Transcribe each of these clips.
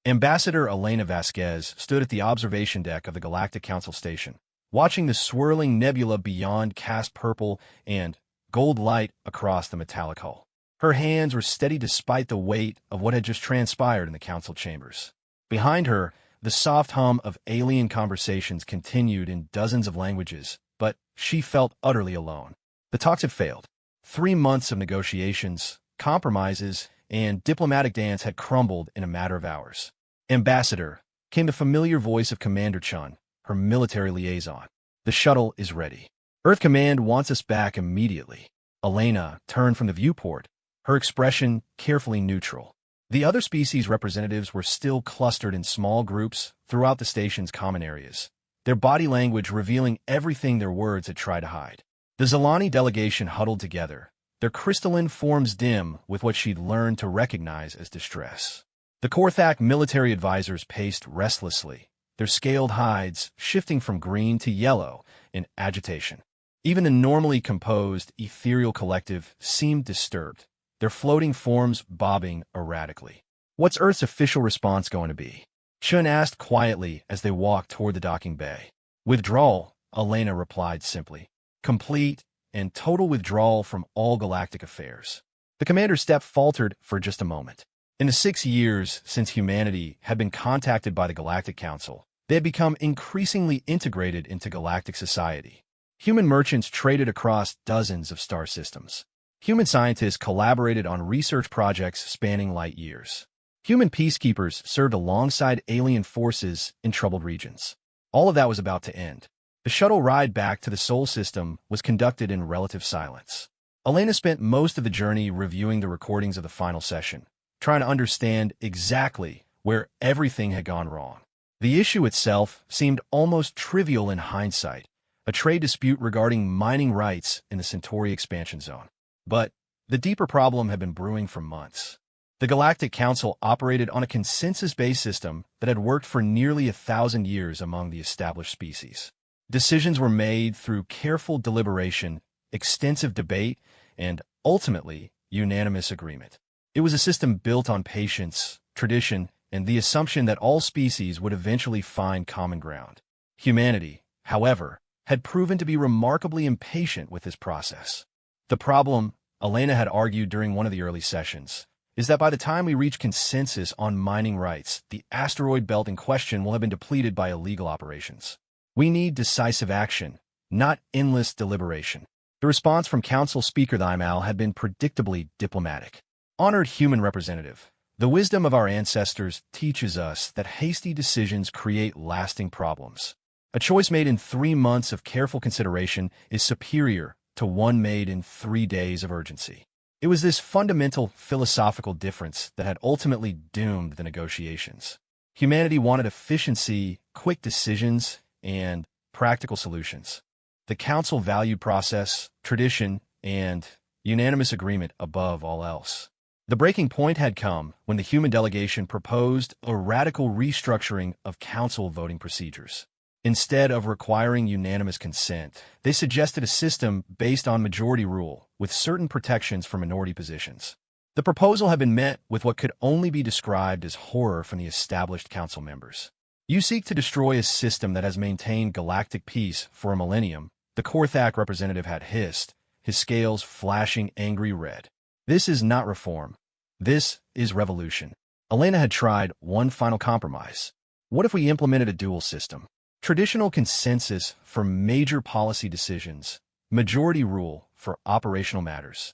Ambassador Elena Vasquez stood at the observation deck of the Galactic Council station, watching the swirling nebula beyond cast purple and gold light across the metallic hull. Her hands were steady despite the weight of what had just transpired in the council chambers. Behind her, the soft hum of alien conversations continued in dozens of languages, but she felt utterly alone. The talks had failed. 3 months of negotiations, compromises, and diplomatic dance had crumbled in a matter of hours. Ambassador, came the familiar voice of Commander Chun, her military liaison. The shuttle is ready. Earth Command wants us back immediately. Elena turned from the viewport, her expression carefully neutral. The other species representatives were still clustered in small groups throughout the station's common areas, their body language revealing everything their words had tried to hide. The Zalani delegation huddled together, their crystalline forms dim with what she'd learned to recognize as distress. The Korthak military advisors paced restlessly, their scaled hides shifting from green to yellow in agitation. Even the normally composed, ethereal collective seemed disturbed, their floating forms bobbing erratically. What's Earth's official response going to be? Chun asked quietly as they walked toward the docking bay. Withdrawal, Elena replied simply. Complete and total withdrawal from all galactic affairs. The commander's step faltered for just a moment. In the 6 years since humanity had been contacted by the Galactic Council, they had become increasingly integrated into galactic society. Human merchants traded across dozens of star systems. Human scientists collaborated on research projects spanning light years. Human peacekeepers served alongside alien forces in troubled regions. All of that was about to end. The shuttle ride back to the Sol system was conducted in relative silence. Elena spent most of the journey reviewing the recordings of the final session, trying to understand exactly where everything had gone wrong. The issue itself seemed almost trivial in hindsight, a trade dispute regarding mining rights in the Centauri expansion zone. But the deeper problem had been brewing for months. The Galactic Council operated on a consensus-based system that had worked for nearly 1,000 years among the established species. Decisions were made through careful deliberation, extensive debate, and, ultimately, unanimous agreement. It was a system built on patience, tradition, and the assumption that all species would eventually find common ground. Humanity, however, had proven to be remarkably impatient with this process. The problem, Elena had argued during one of the early sessions, is that by the time we reach consensus on mining rights, the asteroid belt in question will have been depleted by illegal operations. We need decisive action, not endless deliberation. The response from Council Speaker Thimal had been predictably diplomatic. Honored human representative, the wisdom of our ancestors teaches us that hasty decisions create lasting problems. A choice made in 3 months of careful consideration is superior to one made in 3 days of urgency. It was this fundamental philosophical difference that had ultimately doomed the negotiations. Humanity wanted efficiency, quick decisions, and practical solutions. The Council valued process, tradition, and unanimous agreement above all else. The breaking point had come when the human delegation proposed a radical restructuring of Council voting procedures. Instead of requiring unanimous consent, they suggested a system based on majority rule, with certain protections for minority positions. The proposal had been met with what could only be described as horror from the established council members. You seek to destroy a system that has maintained galactic peace for a millennium, the Korthak representative had hissed, his scales flashing angry red. This is not reform. This is revolution. Elena had tried one final compromise. What if we implemented a dual system? Traditional consensus for major policy decisions, majority rule for operational matters.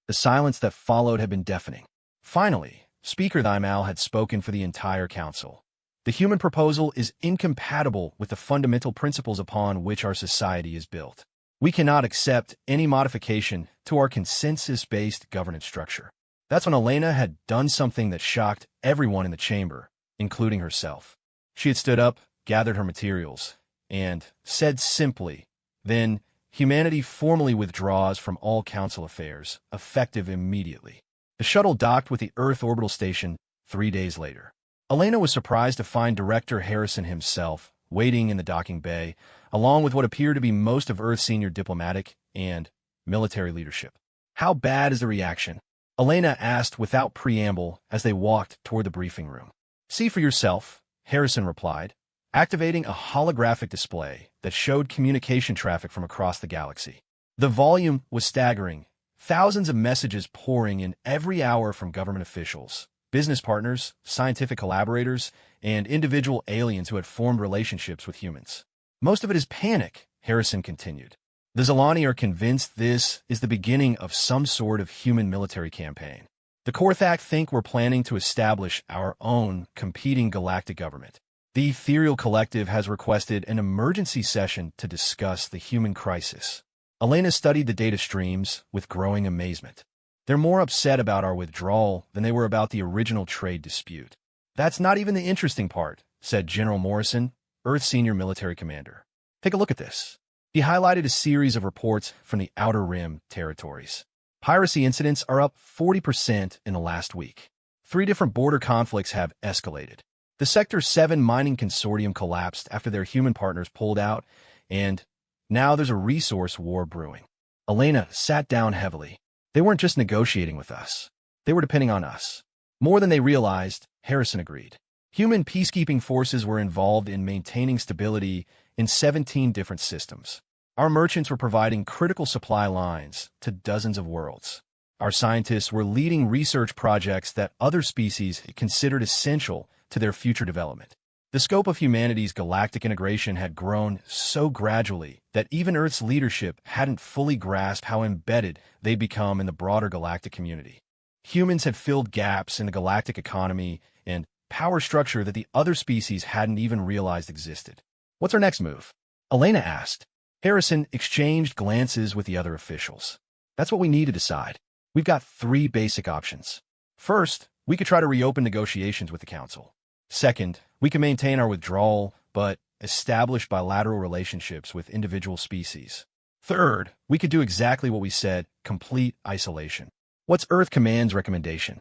The silence that followed had been deafening. Finally, Speaker Thimal had spoken for the entire council. The human proposal is incompatible with the fundamental principles upon which our society is built. We cannot accept any modification to our consensus-based governance structure. That's when Elena had done something that shocked everyone in the chamber, including herself. She had stood up, gathered her materials, and said simply, "Then humanity formally withdraws from all council affairs, effective immediately." The shuttle docked with the Earth orbital station 3 days later. Elena was surprised to find Director Harrison himself waiting in the docking bay, along with what appeared to be most of Earth's senior diplomatic and military leadership. "How bad is the reaction?" Elena asked without preamble as they walked toward the briefing room. See for yourself, Harrison replied, activating a holographic display that showed communication traffic from across the galaxy. The volume was staggering, thousands of messages pouring in every hour from government officials, business partners, scientific collaborators, and individual aliens who had formed relationships with humans. Most of it is panic, Harrison continued. The Zilani are convinced this is the beginning of some sort of human military campaign. The Korthak think we're planning to establish our own competing galactic government. The Ethereal Collective has requested an emergency session to discuss the human crisis. Elena studied the data streams with growing amazement. They're more upset about our withdrawal than they were about the original trade dispute. That's not even the interesting part, said General Morrison, Earth's senior military commander. Take a look at this. He highlighted a series of reports from the Outer Rim territories. Piracy incidents are up 40% in the last week. 3 different border conflicts have escalated. The Sector 7 mining consortium collapsed after their human partners pulled out, and now there's a resource war brewing. Elena sat down heavily. They weren't just negotiating with us. They were depending on us. More than they realized, Harrison agreed. Human peacekeeping forces were involved in maintaining stability in 17 different systems. Our merchants were providing critical supply lines to dozens of worlds. Our scientists were leading research projects that other species considered essential to their future development. The scope of humanity's galactic integration had grown so gradually that even Earth's leadership hadn't fully grasped how embedded they'd become in the broader galactic community. Humans had filled gaps in the galactic economy and power structure that the other species hadn't even realized existed. What's our next move? Elena asked. Harrison exchanged glances with the other officials. That's what we need to decide. We've got 3 basic options. First, we could try to reopen negotiations with the Council. Second, we can maintain our withdrawal, but establish bilateral relationships with individual species. Third, we could do exactly what we said, complete isolation. What's Earth Command's recommendation?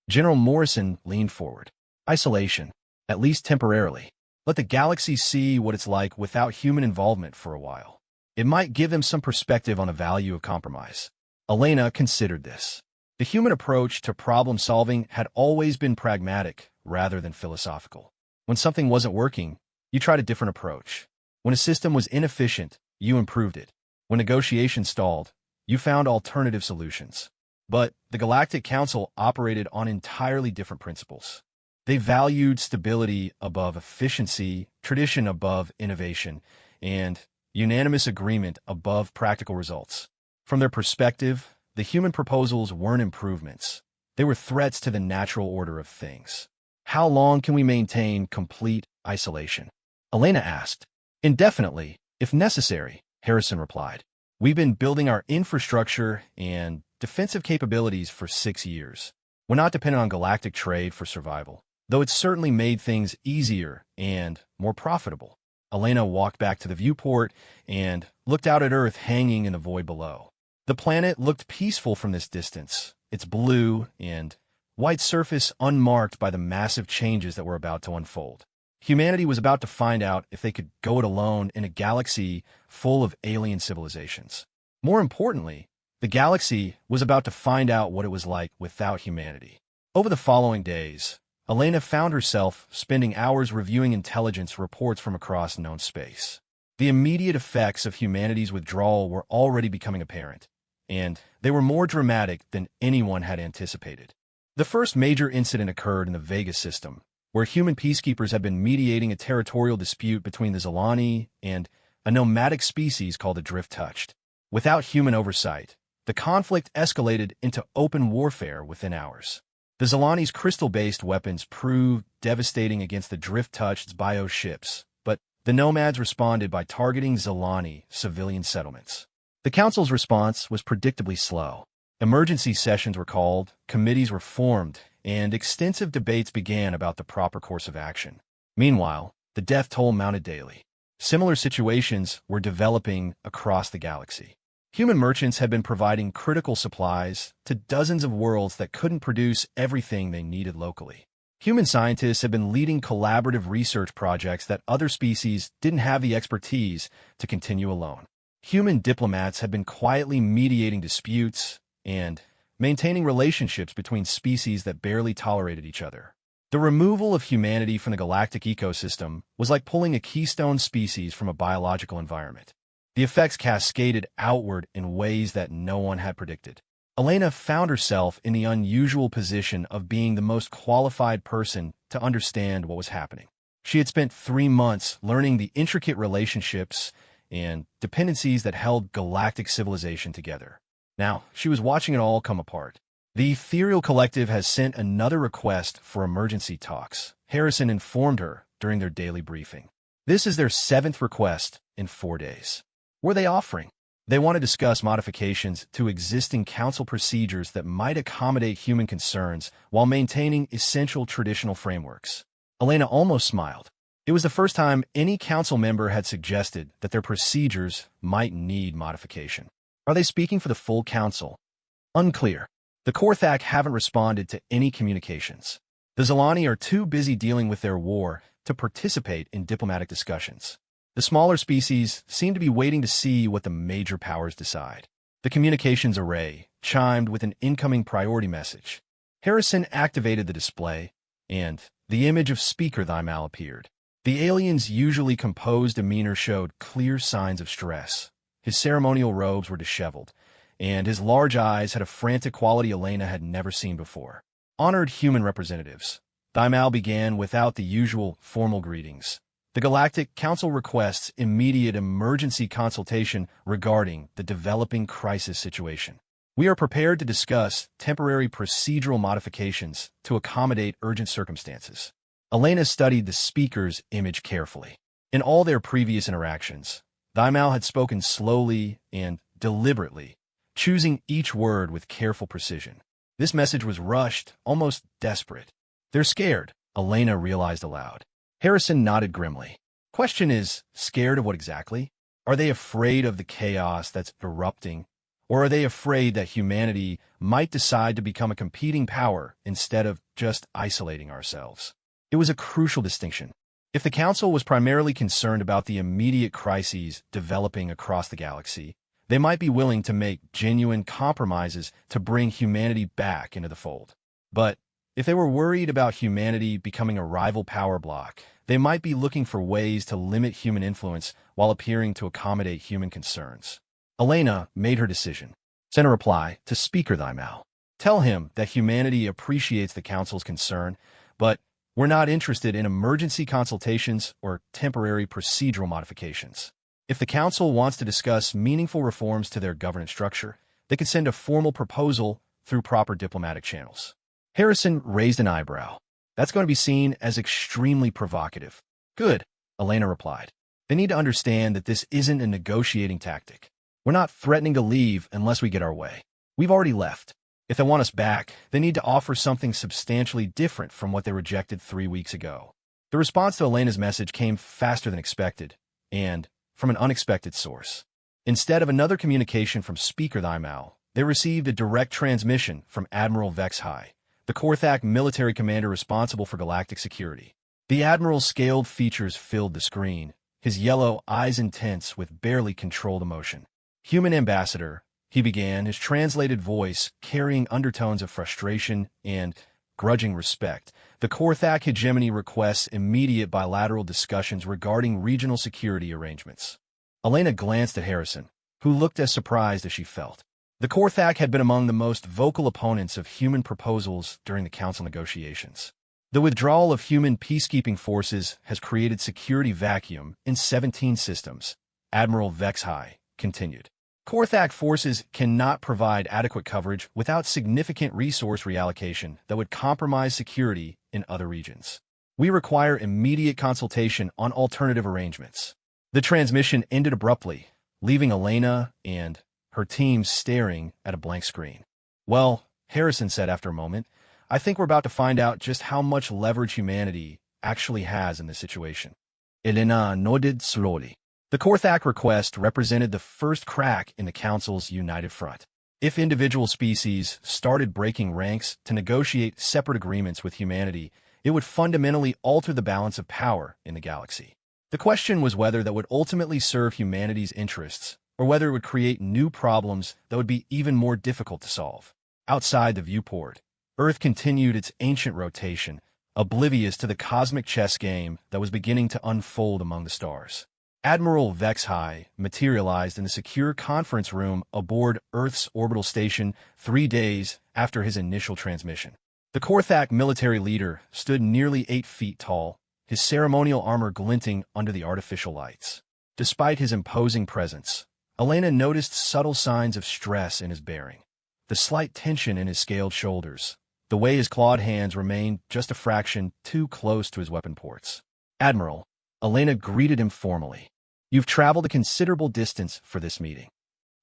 General Morrison leaned forward. Isolation, at least temporarily. Let the galaxy see what it's like without human involvement for a while. It might give them some perspective on the value of compromise. Elena considered this. The human approach to problem-solving had always been pragmatic rather than philosophical. When something wasn't working, you tried a different approach. When a system was inefficient, you improved it. When negotiations stalled, you found alternative solutions. But the Galactic Council operated on entirely different principles. They valued stability above efficiency, tradition above innovation, and unanimous agreement above practical results. From their perspective, the human proposals weren't improvements. They were threats to the natural order of things. How long can we maintain complete isolation? Elena asked. Indefinitely, if necessary, Harrison replied. We've been building our infrastructure and defensive capabilities for 6 years. We're not dependent on galactic trade for survival, though it's certainly made things easier and more profitable. Elena walked back to the viewport and looked out at Earth hanging in the void below. The planet looked peaceful from this distance, its blue and white surface unmarked by the massive changes that were about to unfold. Humanity was about to find out if they could go it alone in a galaxy full of alien civilizations. More importantly, the galaxy was about to find out what it was like without humanity. Over the following days, Elena found herself spending hours reviewing intelligence reports from across known space. The immediate effects of humanity's withdrawal were already becoming apparent, and they were more dramatic than anyone had anticipated. The first major incident occurred in the Vega system, where human peacekeepers had been mediating a territorial dispute between the Zilani and a nomadic species called the Drift-Touched. Without human oversight, the conflict escalated into open warfare within hours. The Zilani's crystal-based weapons proved devastating against the Drift-Touched's bioships, but the nomads responded by targeting Zilani civilian settlements. The Council's response was predictably slow. Emergency sessions were called, committees were formed, and extensive debates began about the proper course of action. Meanwhile, the death toll mounted daily. Similar situations were developing across the galaxy. Human merchants had been providing critical supplies to dozens of worlds that couldn't produce everything they needed locally. Human scientists had been leading collaborative research projects that other species didn't have the expertise to continue alone. Human diplomats had been quietly mediating disputes and maintaining relationships between species that barely tolerated each other. The removal of humanity from the galactic ecosystem was like pulling a keystone species from a biological environment. The effects cascaded outward in ways that no one had predicted. Elena found herself in the unusual position of being the most qualified person to understand what was happening. She had spent 3 months learning the intricate relationships and dependencies that held galactic civilization together. Now, she was watching it all come apart. The Ethereal Collective has sent another request for emergency talks, Harrison informed her during their daily briefing. This is their 7th request in 4 days. What are they offering? They want to discuss modifications to existing council procedures that might accommodate human concerns while maintaining essential traditional frameworks. Elena almost smiled. It was the first time any council member had suggested that their procedures might need modification. Are they speaking for the full council? Unclear. The Korthak haven't responded to any communications. The Zilani are too busy dealing with their war to participate in diplomatic discussions. The smaller species seem to be waiting to see what the major powers decide. The communications array chimed with an incoming priority message. Harrison activated the display, and the image of Speaker Thymal appeared. The alien's usually composed demeanor showed clear signs of stress. His ceremonial robes were disheveled, and his large eyes had a frantic quality Elena had never seen before. Honored human representatives, Thymal began without the usual formal greetings. The Galactic Council requests immediate emergency consultation regarding the developing crisis situation. We are prepared to discuss temporary procedural modifications to accommodate urgent circumstances. Elena studied the speaker's image carefully. In all their previous interactions, Thymal had spoken slowly and deliberately, choosing each word with careful precision. This message was rushed, almost desperate. They're scared, Elena realized aloud. Harrison nodded grimly. Question is, scared of what exactly? Are they afraid of the chaos that's erupting? Or are they afraid that humanity might decide to become a competing power instead of just isolating ourselves? It was a crucial distinction. If the Council was primarily concerned about the immediate crises developing across the galaxy, they might be willing to make genuine compromises to bring humanity back into the fold. But if they were worried about humanity becoming a rival power block, they might be looking for ways to limit human influence while appearing to accommodate human concerns. Elena made her decision. Send a reply to Speaker Thymal. Tell him that humanity appreciates the Council's concern, but we're not interested in emergency consultations or temporary procedural modifications. If the Council wants to discuss meaningful reforms to their governance structure, they can send a formal proposal through proper diplomatic channels. Harrison raised an eyebrow. That's going to be seen as extremely provocative. Good, Elena replied. They need to understand that this isn't a negotiating tactic. We're not threatening to leave unless we get our way. We've already left. If they want us back, they need to offer something substantially different from what they rejected 3 weeks ago. The response to Elena's message came faster than expected, and from an unexpected source. Instead of another communication from Speaker Thymal, they received a direct transmission from Admiral Vexhai, the Korthak military commander responsible for galactic security. The Admiral's scaled features filled the screen, his yellow eyes intense with barely controlled emotion. Human ambassador, he began, his translated voice carrying undertones of frustration and grudging respect. The Korthak hegemony requests immediate bilateral discussions regarding regional security arrangements. Elena glanced at Harrison, who looked as surprised as she felt. The Korthak had been among the most vocal opponents of human proposals during the Council negotiations. The withdrawal of human peacekeeping forces has created security vacuum in 17 systems, Admiral Vexhai continued. Korthak forces cannot provide adequate coverage without significant resource reallocation that would compromise security in other regions. We require immediate consultation on alternative arrangements. The transmission ended abruptly, leaving Elena and her team staring at a blank screen. Well, Harrison said after a moment, I think we're about to find out just how much leverage humanity actually has in this situation. Elena nodded slowly. The Korthak request represented the first crack in the Council's united front. If individual species started breaking ranks to negotiate separate agreements with humanity, it would fundamentally alter the balance of power in the galaxy. The question was whether that would ultimately serve humanity's interests, or whether it would create new problems that would be even more difficult to solve. Outside the viewport, Earth continued its ancient rotation, oblivious to the cosmic chess game that was beginning to unfold among the stars. Admiral Vexhai materialized in the secure conference room aboard Earth's orbital station 3 days after his initial transmission. The Korthak military leader stood nearly 8 feet tall, his ceremonial armor glinting under the artificial lights. Despite his imposing presence, Elena noticed subtle signs of stress in his bearing. The slight tension in his scaled shoulders, the way his clawed hands remained just a fraction too close to his weapon ports. "Admiral," Elena greeted him formally. "You've traveled a considerable distance for this meeting."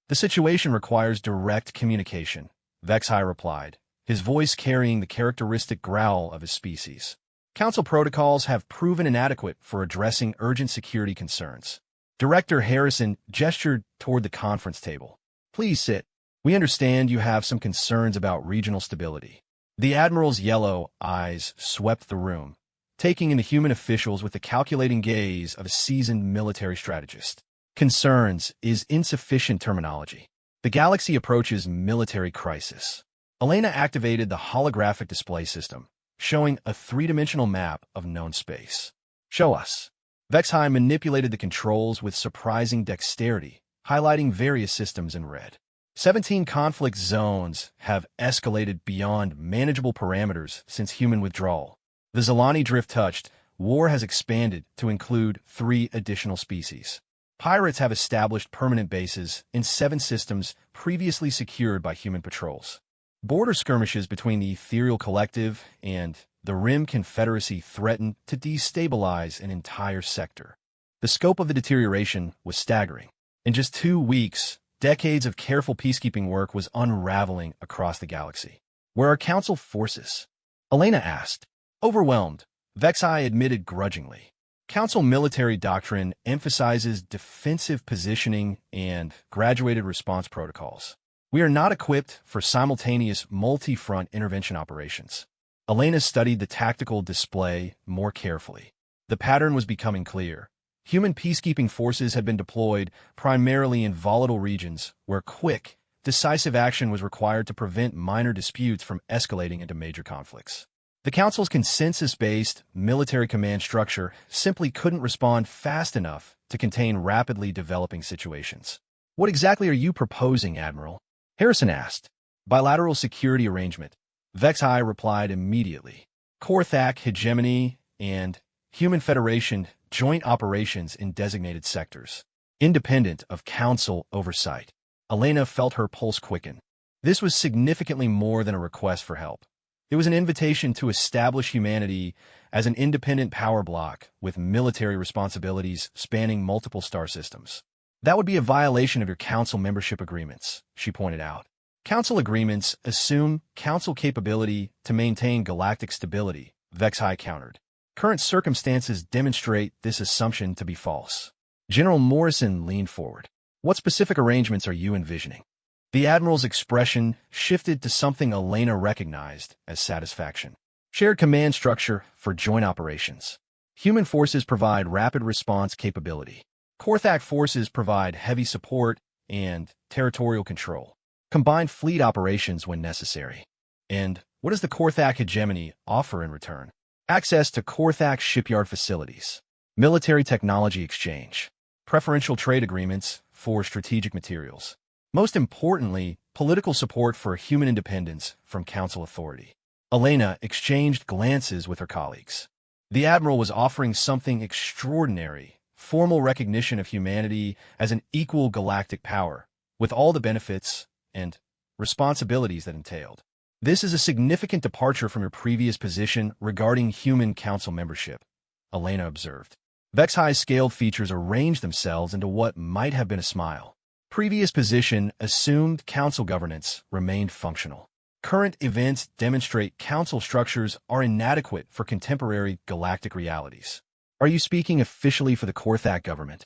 "The situation requires direct communication," Vexhai replied, his voice carrying the characteristic growl of his species. "Council protocols have proven inadequate for addressing urgent security concerns." Director Harrison gestured toward the conference table. "Please sit. We understand you have some concerns about regional stability." The Admiral's yellow eyes swept the room, taking in the human officials with the calculating gaze of a seasoned military strategist. "Concerns" is insufficient terminology. The galaxy approaches military crisis. Elena activated the holographic display system, showing a 3-dimensional map of known space. "Show us." Vexhai manipulated the controls with surprising dexterity, highlighting various systems in red. 17 conflict zones have escalated beyond manageable parameters since human withdrawal. The Zalani drift touched, war has expanded to include 3 additional species. Pirates have established permanent bases in 7 systems previously secured by human patrols. Border skirmishes between the Ethereal Collective and the Rim Confederacy threatened to destabilize an entire sector. The scope of the deterioration was staggering. In just 2 weeks, decades of careful peacekeeping work was unraveling across the galaxy. "Where are Council forces?" Elena asked. Overwhelmed, Vexhai admitted grudgingly. Council military doctrine emphasizes defensive positioning and graduated response protocols. "We are not equipped for simultaneous multi-front intervention operations." Elena studied the tactical display more carefully. The pattern was becoming clear. Human peacekeeping forces had been deployed primarily in volatile regions where quick, decisive action was required to prevent minor disputes from escalating into major conflicts. The Council's consensus-based military command structure simply couldn't respond fast enough to contain rapidly developing situations. "What exactly are you proposing, Admiral?" Harrison asked. "Bilateral security arrangement," Vexhai replied immediately. "Korthak hegemony and Human Federation joint operations in designated sectors, independent of Council oversight." Elena felt her pulse quicken. This was significantly more than a request for help. It was an invitation to establish humanity as an independent power bloc with military responsibilities spanning multiple star systems. "That would be a violation of your Council membership agreements," she pointed out. "Council agreements assume Council capability to maintain galactic stability," Vexhai countered. "Current circumstances demonstrate this assumption to be false." General Morrison leaned forward. "What specific arrangements are you envisioning?" The Admiral's expression shifted to something Elena recognized as satisfaction. "Shared command structure for joint operations. Human forces provide rapid response capability. Korthak forces provide heavy support and territorial control. Combined fleet operations when necessary." "And what does the Korthak hegemony offer in return?" "Access to Korthak shipyard facilities, military technology exchange, preferential trade agreements for strategic materials. Most importantly, political support for human independence from Council authority." Elena exchanged glances with her colleagues. The Admiral was offering something extraordinary, formal recognition of humanity as an equal galactic power, with all the benefits and responsibilities that entailed. "This is a significant departure from your previous position regarding human Council membership," Elena observed. Vexhai's scaled features arranged themselves into what might have been a smile. Previous position assumed Council governance remained functional. Current events demonstrate Council structures are inadequate for contemporary galactic realities. "Are you speaking officially for the Korthak government?"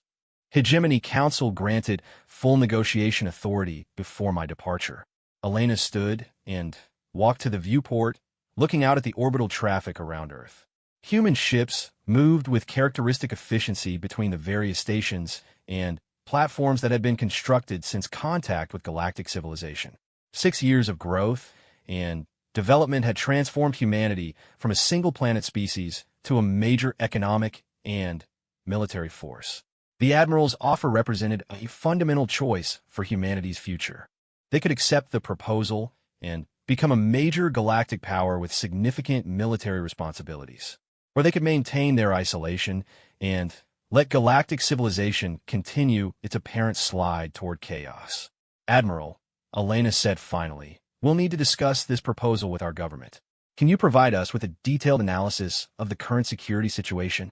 "Hegemony Council granted full negotiation authority before my departure." Elena stood and walked to the viewport, looking out at the orbital traffic around Earth. Human ships moved with characteristic efficiency between the various stations and platforms that had been constructed since contact with galactic civilization. 6 years of growth and development had transformed humanity from a single-planet species to a major economic and military force. The Admiral's offer represented a fundamental choice for humanity's future. They could accept the proposal and become a major galactic power with significant military responsibilities, or they could maintain their isolation and let galactic civilization continue its apparent slide toward chaos. Admiral, Elena said finally, we'll need to discuss this proposal with our government. Can you provide us with a detailed analysis of the current security situation?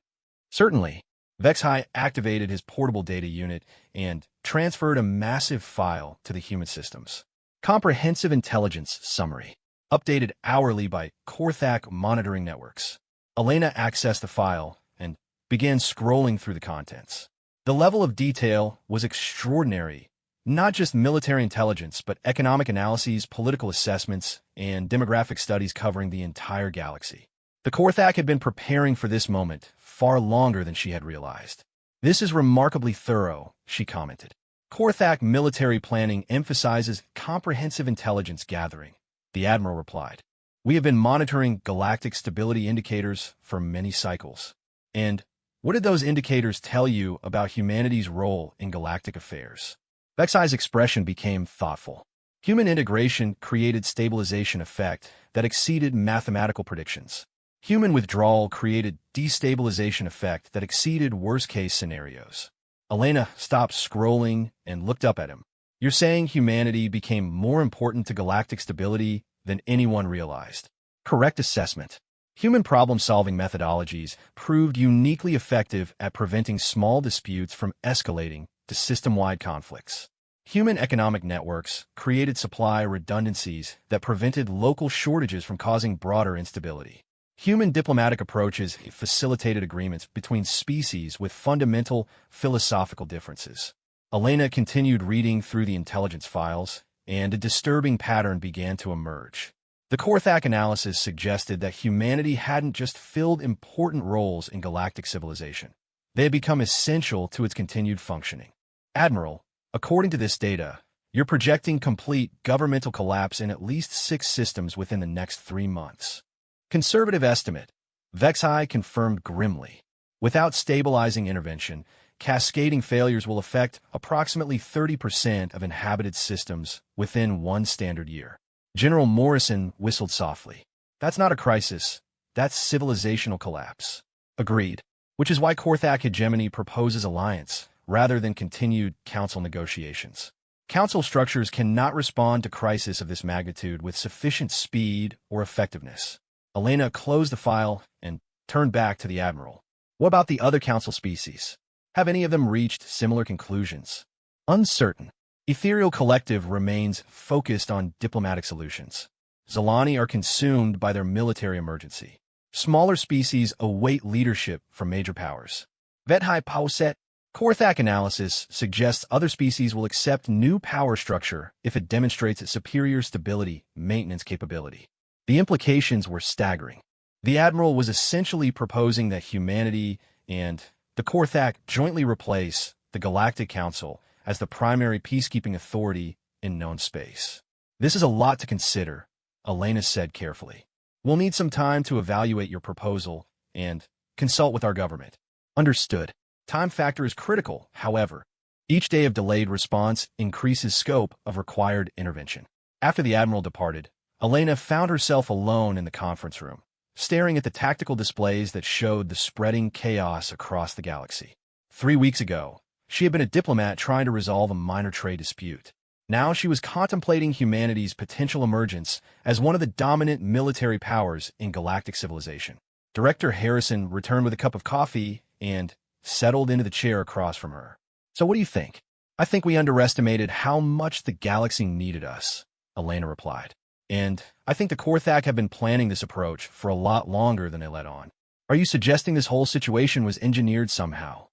Certainly. Vexhai activated his portable data unit and transferred a massive file to the human systems. Comprehensive intelligence summary, updated hourly by Korthak monitoring networks. Elena accessed the file and began scrolling through the contents. The level of detail was extraordinary. Not just military intelligence, but economic analyses, political assessments, and demographic studies covering the entire galaxy. The Korthak had been preparing for this moment far longer than she had realized. This is remarkably thorough, she commented. Korthak military planning emphasizes comprehensive intelligence gathering, the Admiral replied. We have been monitoring galactic stability indicators for many cycles. And what did those indicators tell you about humanity's role in galactic affairs? Vexai's expression became thoughtful. Human integration created stabilization effect that exceeded mathematical predictions. Human withdrawal created destabilization effect that exceeded worst-case scenarios. Elena stopped scrolling and looked up at him. You're saying humanity became more important to galactic stability than anyone realized. Correct assessment. Human problem-solving methodologies proved uniquely effective at preventing small disputes from escalating to system-wide conflicts. Human economic networks created supply redundancies that prevented local shortages from causing broader instability. Human diplomatic approaches facilitated agreements between species with fundamental philosophical differences. Elena continued reading through the intelligence files, and a disturbing pattern began to emerge. The Korthak analysis suggested that humanity hadn't just filled important roles in galactic civilization. They had become essential to its continued functioning. Admiral, according to this data, you're projecting complete governmental collapse in at least 6 systems within the next 3 months. Conservative estimate, Vexhai confirmed grimly. Without stabilizing intervention, cascading failures will affect approximately 30% of inhabited systems within 1 standard year. General Morrison whistled softly. That's not a crisis. That's civilizational collapse. Agreed. Which is why Korthak hegemony proposes alliance, rather than continued council negotiations. Council structures cannot respond to crisis of this magnitude with sufficient speed or effectiveness. Elena closed the file and turned back to the Admiral. What about the other council species? Have any of them reached similar conclusions? Uncertain. Ethereal Collective remains focused on diplomatic solutions. Zalani are consumed by their military emergency. Smaller species await leadership from major powers. Vethai Pauset, Korthak analysis suggests other species will accept new power structure if it demonstrates its superior stability maintenance capability. The implications were staggering. The Admiral was essentially proposing that humanity and the Korthak jointly replace the Galactic Council as the primary peacekeeping authority in known space. This is a lot to consider, Elena said carefully. We'll need some time to evaluate your proposal and consult with our government. Understood. Time factor is critical, however. Each day of delayed response increases scope of required intervention. After the Admiral departed, Elena found herself alone in the conference room, staring at the tactical displays that showed the spreading chaos across the galaxy. 3 weeks ago, she had been a diplomat trying to resolve a minor trade dispute. Now she was contemplating humanity's potential emergence as one of the dominant military powers in galactic civilization. Director Harrison returned with a cup of coffee and settled into the chair across from her. So what do you think? I think we underestimated how much the galaxy needed us, Elena replied. And I think the Korthak have been planning this approach for a lot longer than they let on. Are you suggesting this whole situation was engineered somehow?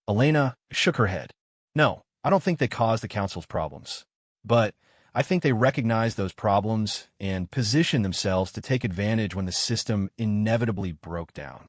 Elena shook her head. No, I don't think they caused the Council's problems. But I think they recognized those problems and positioned themselves to take advantage when the system inevitably broke down.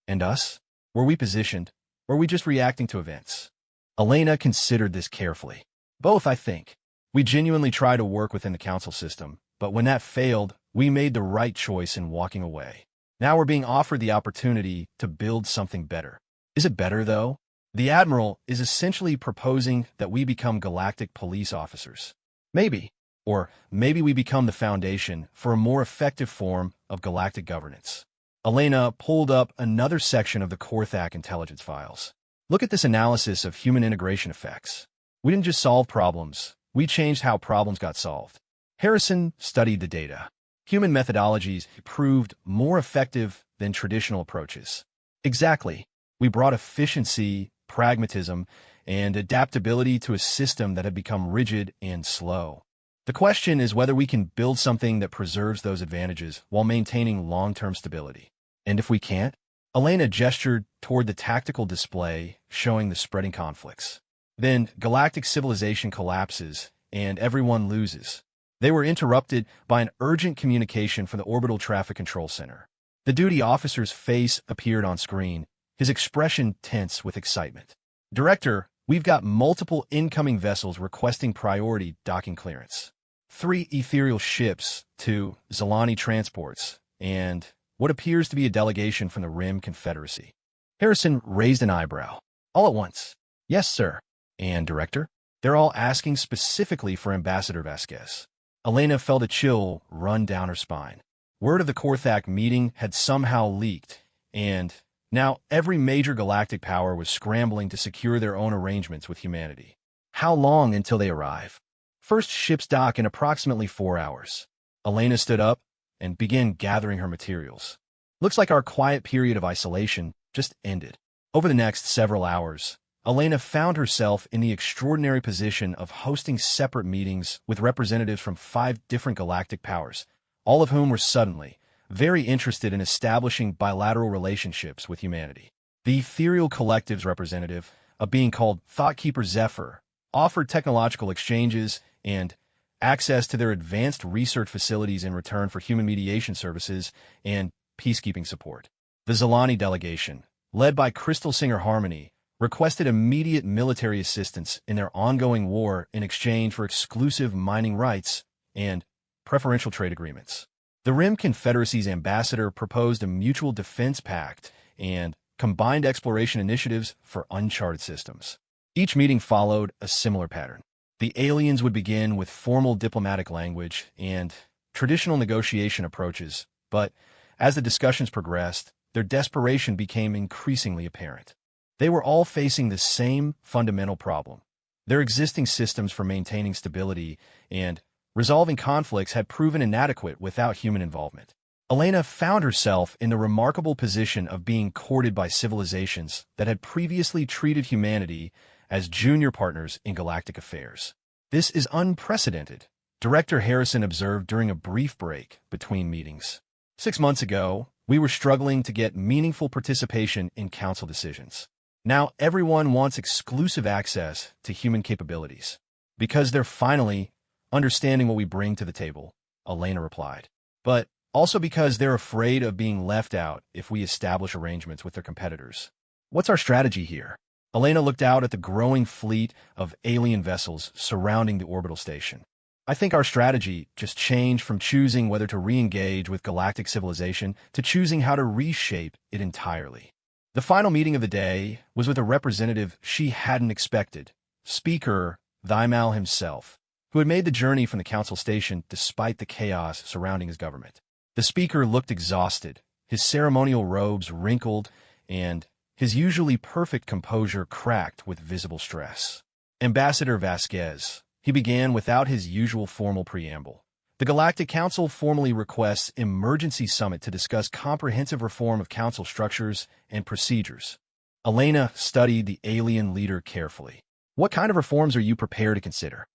And us? Were we positioned? Or were we just reacting to events? Elena considered this carefully. Both, I think. We genuinely try to work within the Council system, but when that failed, we made the right choice in walking away. Now we're being offered the opportunity to build something better. Is it better, though? The Admiral is essentially proposing that we become galactic police officers. Maybe. Or maybe we become the foundation for a more effective form of galactic governance. Elena pulled up another section of the Korthak intelligence files. Look at this analysis of human integration effects. We didn't just solve problems, we changed how problems got solved. Harrison studied the data. Human methodologies proved more effective than traditional approaches. Exactly. We brought efficiency, pragmatism, and adaptability to a system that had become rigid and slow. The question is whether we can build something that preserves those advantages while maintaining long-term stability. And if we can't, Elena gestured toward the tactical display showing the spreading conflicts. Then galactic civilization collapses and everyone loses. They were interrupted by an urgent communication from the Orbital Traffic Control Center. The duty officer's face appeared on screen, his expression tense with excitement. "Director, we've got multiple incoming vessels requesting priority docking clearance. 3 ethereal ships, 2 Zilani transports, and what appears to be a delegation from the Rim Confederacy." Harrison raised an eyebrow. "All at once?" "Yes, sir." "And, Director?" "They're all asking specifically for Ambassador Vasquez." Elena felt a chill run down her spine. Word of the Korthak meeting had somehow leaked, and now every major galactic power was scrambling to secure their own arrangements with humanity. How long until they arrive? First ships dock in approximately 4 hours. Elena stood up and began gathering her materials. Looks like our quiet period of isolation just ended. Over the next several hours, Elena found herself in the extraordinary position of hosting separate meetings with representatives from 5 different galactic powers, all of whom were suddenly very interested in establishing bilateral relationships with humanity. The Ethereal Collective's representative, a being called Thoughtkeeper Zephyr, offered technological exchanges and access to their advanced research facilities in return for human mediation services and peacekeeping support. The Zilani delegation, led by Crystal Singer Harmony, requested immediate military assistance in their ongoing war in exchange for exclusive mining rights and preferential trade agreements. The Rim Confederacy's ambassador proposed a mutual defense pact and combined exploration initiatives for uncharted systems. Each meeting followed a similar pattern. The aliens would begin with formal diplomatic language and traditional negotiation approaches, but as the discussions progressed, their desperation became increasingly apparent. They were all facing the same fundamental problem. Their existing systems for maintaining stability and resolving conflicts had proven inadequate without human involvement. Elena found herself in the remarkable position of being courted by civilizations that had previously treated humanity as junior partners in galactic affairs. "This is unprecedented," Director Harrison observed during a brief break between meetings. 6 months ago, we were struggling to get meaningful participation in council decisions. Now everyone wants exclusive access to human capabilities. "Because they're finally understanding what we bring to the table," Elena replied. "But also because they're afraid of being left out if we establish arrangements with their competitors." "What's our strategy here?" Elena looked out at the growing fleet of alien vessels surrounding the orbital station. "I think our strategy just changed from choosing whether to re-engage with galactic civilization to choosing how to reshape it entirely." The final meeting of the day was with a representative she hadn't expected, Speaker Thimal himself, who had made the journey from the council station despite the chaos surrounding his government. The speaker looked exhausted, his ceremonial robes wrinkled, and his usually perfect composure cracked with visible stress. "Ambassador Vasquez," he began without his usual formal preamble. "The Galactic Council formally requests emergency summit to discuss comprehensive reform of council structures and procedures." Elena studied the alien leader carefully. "What kind of reforms are you prepared to consider?"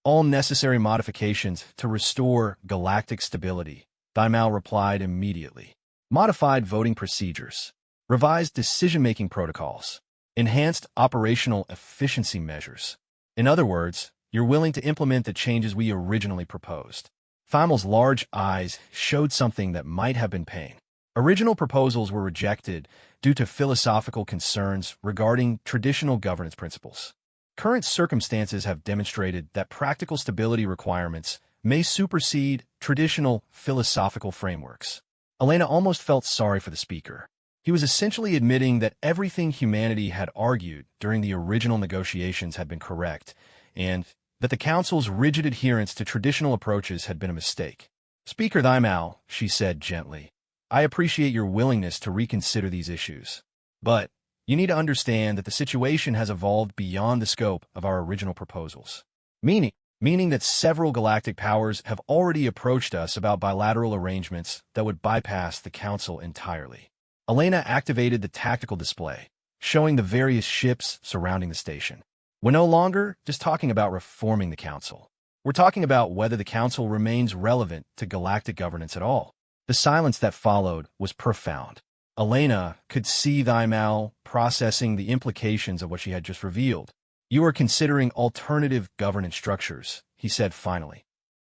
"All necessary modifications to restore galactic stability," Thimal replied immediately. "Modified voting procedures, revised decision-making protocols, enhanced operational efficiency measures. In other words, you're willing to implement the changes we originally proposed." Thimal's large eyes showed something that might have been pain. Original proposals were rejected due to philosophical concerns regarding traditional governance principles. Current circumstances have demonstrated that practical stability requirements may supersede traditional philosophical frameworks. Elena almost felt sorry for the speaker. He was essentially admitting that everything humanity had argued during the original negotiations had been correct, and that the Council's rigid adherence to traditional approaches had been a mistake. "Speaker Thymao," she said gently, "I appreciate your willingness to reconsider these issues. But you need to understand that the situation has evolved beyond the scope of our original proposals. Meaning that several galactic powers have already approached us about bilateral arrangements that would bypass the Council entirely." Elena activated the tactical display, showing the various ships surrounding the station. "We're no longer just talking about reforming the Council. We're talking about whether the Council remains relevant to galactic governance at all." The silence that followed was profound. Elena could see Thymao processing the implications of what she had just revealed. "You are considering alternative governance structures," he said finally.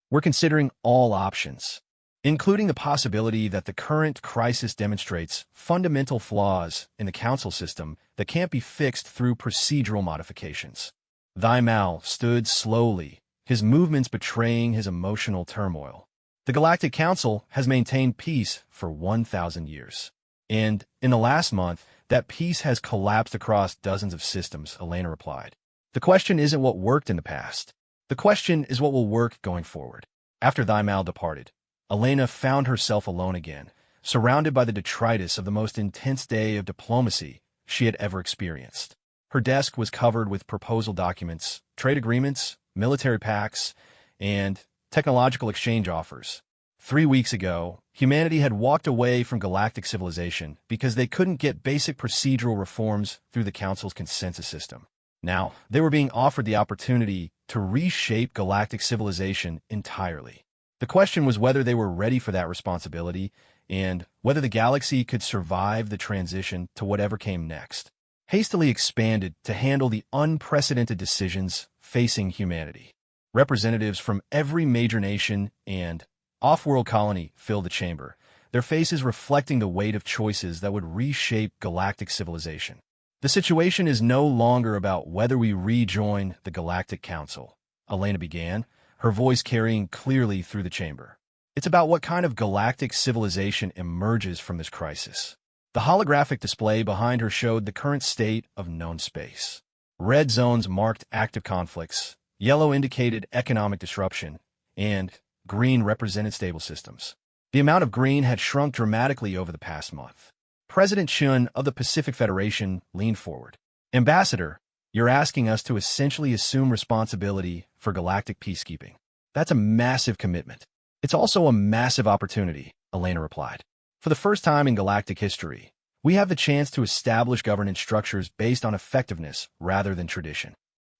"We're considering all options, including the possibility that the current crisis demonstrates fundamental flaws in the Council system that can't be fixed through procedural modifications." Thymao stood slowly, his movements betraying his emotional turmoil. "The Galactic Council has maintained peace for 1,000 years. And in the last month, that peace has collapsed across dozens of systems," Elena replied. "The question isn't what worked in the past. The question is what will work going forward." After Thymao departed, Elena found herself alone again, surrounded by the detritus of the most intense day of diplomacy she had ever experienced. Her desk was covered with proposal documents, trade agreements, military pacts, and technological exchange offers. 3 weeks ago, humanity had walked away from galactic civilization because they couldn't get basic procedural reforms through the Council's consensus system. Now, they were being offered the opportunity to reshape galactic civilization entirely. The question was whether they were ready for that responsibility and whether the galaxy could survive the transition to whatever came next. Hastily expanded to handle the unprecedented decisions facing humanity. Representatives from every major nation and off-world colony filled the chamber, their faces reflecting the weight of choices that would reshape galactic civilization. "The situation is no longer about whether we rejoin the Galactic Council," Elena began, her voice carrying clearly through the chamber. "It's about what kind of galactic civilization emerges from this crisis." The holographic display behind her showed the current state of known space. Red zones marked active conflicts, yellow indicated economic disruption, and green represented stable systems. The amount of green had shrunk dramatically over the past month. President Chun of the Pacific Federation leaned forward. "Ambassador, you're asking us to essentially assume responsibility for galactic peacekeeping. That's a massive commitment. It's also a massive opportunity," Elena replied. "For the first time in galactic history, we have the chance to establish governance structures based on effectiveness rather than tradition."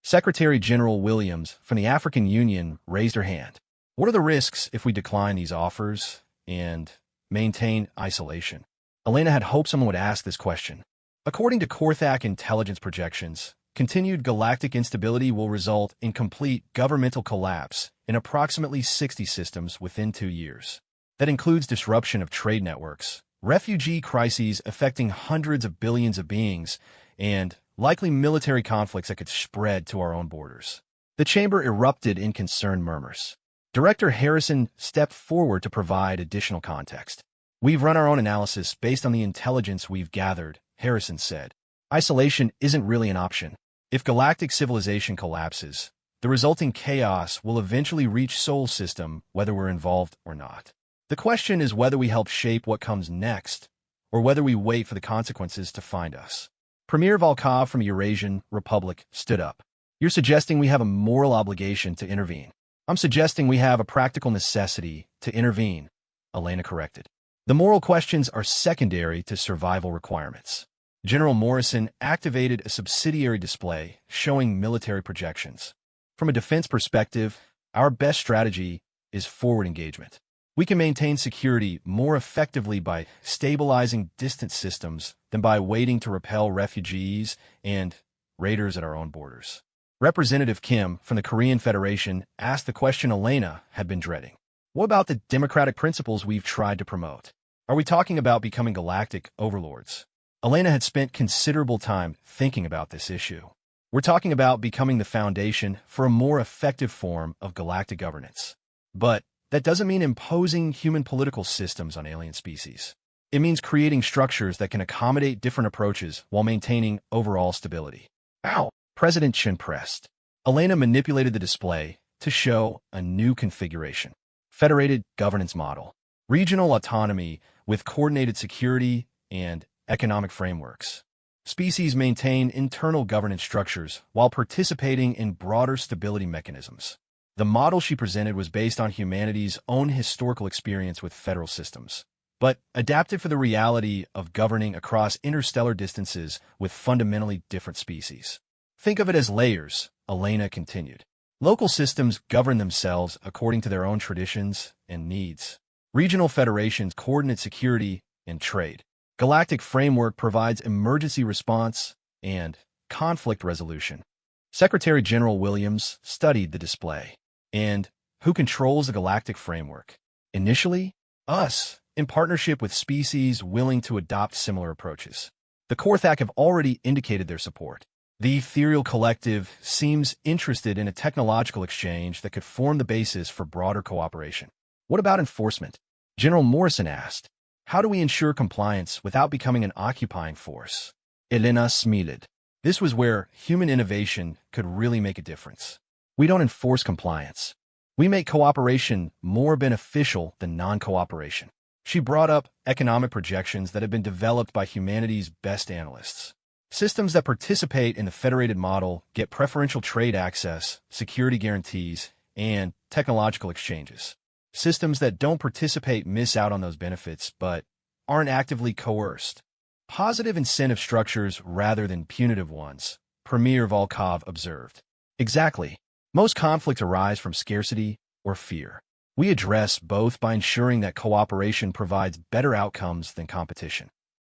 Secretary General Williams from the African Union raised her hand. "What are the risks if we decline these offers and maintain isolation?" Elena had hoped someone would ask this question. According to Korthak intelligence projections, continued galactic instability will result in complete governmental collapse in approximately 60 systems within 2 years. That includes disruption of trade networks, refugee crises affecting hundreds of billions of beings, and likely military conflicts that could spread to our own borders. The chamber erupted in concerned murmurs. Director Harrison stepped forward to provide additional context. "We've run our own analysis based on the intelligence we've gathered," Harrison said. "Isolation isn't really an option. If galactic civilization collapses, the resulting chaos will eventually reach Sol System whether we're involved or not. The question is whether we help shape what comes next, or whether we wait for the consequences to find us." Premier Volkov from Eurasian Republic stood up. "You're suggesting we have a moral obligation to intervene." "I'm suggesting we have a practical necessity to intervene," Elena corrected. "The moral questions are secondary to survival requirements." General Morrison activated a subsidiary display showing military projections. "From a defense perspective, our best strategy is forward engagement. We can maintain security more effectively by stabilizing distant systems than by waiting to repel refugees and raiders at our own borders." Representative Kim from the Korean Federation asked the question Elena had been dreading. "What about the democratic principles we've tried to promote? Are we talking about becoming galactic overlords?" Elena had spent considerable time thinking about this issue. "We're talking about becoming the foundation for a more effective form of galactic governance. But that doesn't mean imposing human political systems on alien species. It means creating structures that can accommodate different approaches while maintaining overall stability. Ow! President Chen pressed. Elena manipulated the display to show a new configuration. Federated governance model. Regional autonomy with coordinated security and economic frameworks. Species maintain internal governance structures while participating in broader stability mechanisms. The model she presented was based on humanity's own historical experience with federal systems, but adapted for the reality of governing across interstellar distances with fundamentally different species. Think of it as layers, Elena continued. Local systems govern themselves according to their own traditions and needs. Regional federations coordinate security and trade. Galactic framework provides emergency response and conflict resolution. Secretary General Williams studied the display. And who controls the galactic framework? Initially, us, in partnership with species willing to adopt similar approaches. The Korthak have already indicated their support. The Ethereal Collective seems interested in a technological exchange that could form the basis for broader cooperation. What about enforcement? General Morrison asked. How do we ensure compliance without becoming an occupying force? Elena smiled. This was where human innovation could really make a difference. We don't enforce compliance. We make cooperation more beneficial than non-cooperation. She brought up economic projections that have been developed by humanity's best analysts. Systems that participate in the federated model get preferential trade access, security guarantees, and technological exchanges. Systems that don't participate miss out on those benefits, but aren't actively coerced. Positive incentive structures rather than punitive ones, Premier Volkov observed. Exactly. Most conflicts arise from scarcity or fear. We address both by ensuring that cooperation provides better outcomes than competition.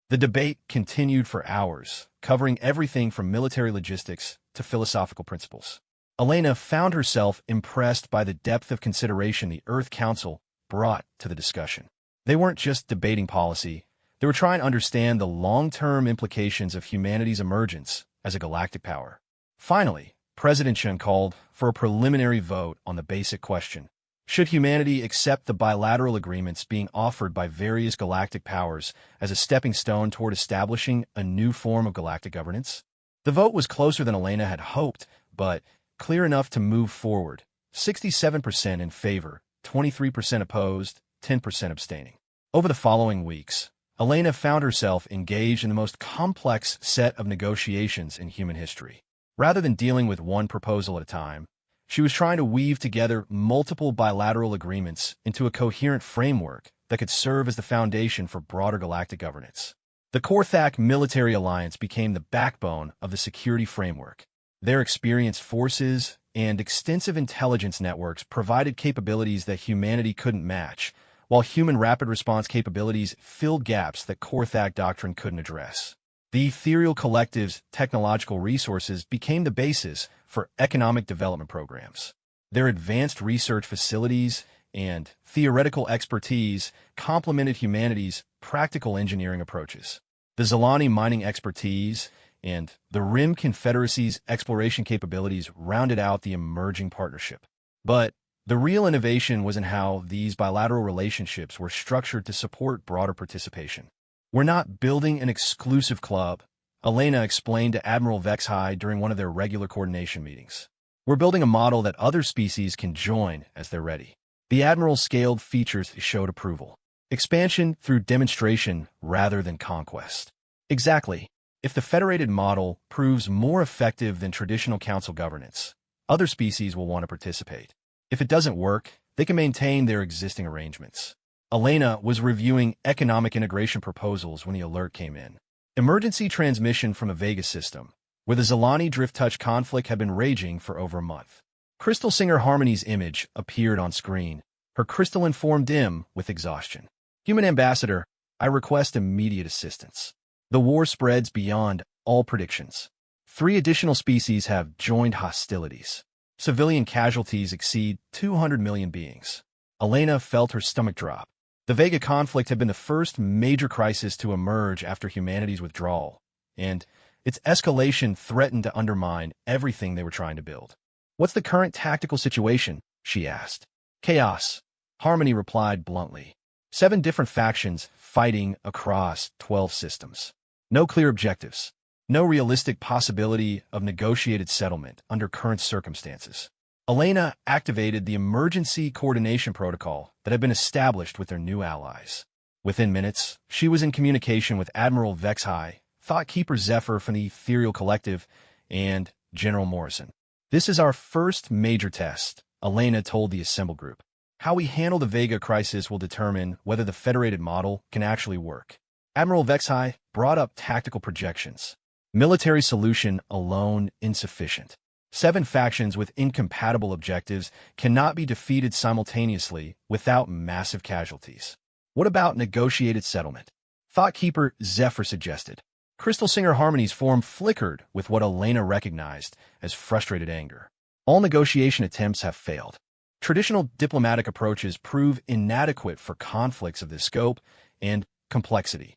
The debate continued for hours, covering everything from military logistics to philosophical principles. Elena found herself impressed by the depth of consideration the Earth Council brought to the discussion. They weren't just debating policy, they were trying to understand the long-term implications of humanity's emergence as a galactic power. Finally, President Chen called for a preliminary vote on the basic question. Should humanity accept the bilateral agreements being offered by various galactic powers as a stepping stone toward establishing a new form of galactic governance? The vote was closer than Elena had hoped, but clear enough to move forward. 67% in favor, 23% opposed, 10% abstaining. Over the following weeks, Elena found herself engaged in the most complex set of negotiations in human history. Rather than dealing with one proposal at a time, she was trying to weave together multiple bilateral agreements into a coherent framework that could serve as the foundation for broader galactic governance. The Korthak military alliance became the backbone of the security framework. Their experienced forces and extensive intelligence networks provided capabilities that humanity couldn't match, while human rapid response capabilities filled gaps that Korthak doctrine couldn't address. The Ethereal Collective's technological resources became the basis for economic development programs. Their advanced research facilities and theoretical expertise complemented humanity's practical engineering approaches. The Zalani mining expertise and the Rim Confederacy's exploration capabilities rounded out the emerging partnership. But the real innovation was in how these bilateral relationships were structured to support broader participation. We're not building an exclusive club, Elena explained to Admiral Vexhai during one of their regular coordination meetings. We're building a model that other species can join as they're ready. The Admiral scaled features showed approval. Expansion through demonstration rather than conquest. Exactly. If the federated model proves more effective than traditional council governance, other species will want to participate. If it doesn't work, they can maintain their existing arrangements. Elena was reviewing economic integration proposals when the alert came in. Emergency transmission from a Vega system, where the Zalani Drift Touch conflict had been raging for over a month. Crystal Singer Harmony's image appeared on screen, her crystalline form dim with exhaustion. Human Ambassador, I request immediate assistance. The war spreads beyond all predictions. 3 additional species have joined hostilities. Civilian casualties exceed 200 million beings. Elena felt her stomach drop. The Vega conflict had been the first major crisis to emerge after humanity's withdrawal, and its escalation threatened to undermine everything they were trying to build. What's the current tactical situation? She asked. Chaos, Harmony replied bluntly. 7 different factions fighting across 12 systems. No clear objectives. No realistic possibility of negotiated settlement under current circumstances. Elena activated the emergency coordination protocol that had been established with their new allies. Within minutes, she was in communication with Admiral Vexhai, Thought Keeper Zephyr from the Ethereal Collective, and General Morrison. "This is our first major test," Elena told the assembled group. "How we handle the Vega crisis will determine whether the federated model can actually work." Admiral Vexhai brought up tactical projections. Military solution alone insufficient. 7 factions with incompatible objectives cannot be defeated simultaneously without massive casualties. What about negotiated settlement? Thought Keeper Zephyr suggested. Crystal Singer Harmony's form flickered with what Elena recognized as frustrated anger. All negotiation attempts have failed. Traditional diplomatic approaches prove inadequate for conflicts of this scope and complexity.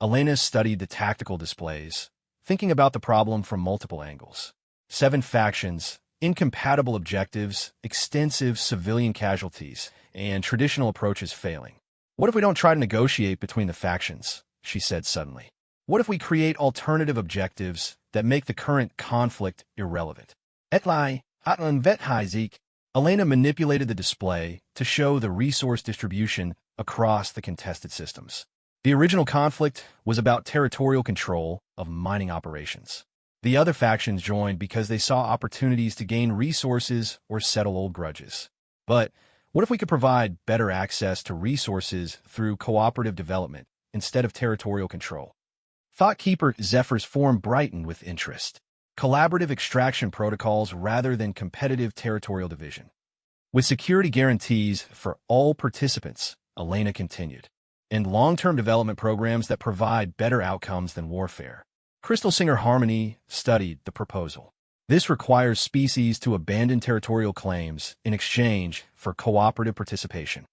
Elena studied the tactical displays, thinking about the problem from multiple angles. 7 factions, incompatible objectives, extensive civilian casualties, and traditional approaches failing. "What if we don't try to negotiate between the factions?" she said suddenly. "What if we create alternative objectives that make the current conflict irrelevant?" Elena manipulated the display to show the resource distribution across the contested systems. The original conflict was about territorial control of mining operations. The other factions joined because they saw opportunities to gain resources or settle old grudges. But what if we could provide better access to resources through cooperative development instead of territorial control? Thought Keeper Zephyr's form brightened with interest. Collaborative extraction protocols rather than competitive territorial division. With security guarantees for all participants, Elena continued, and long-term development programs that provide better outcomes than warfare. Crystal Singer Harmony studied the proposal. This requires species to abandon territorial claims in exchange for cooperative participation.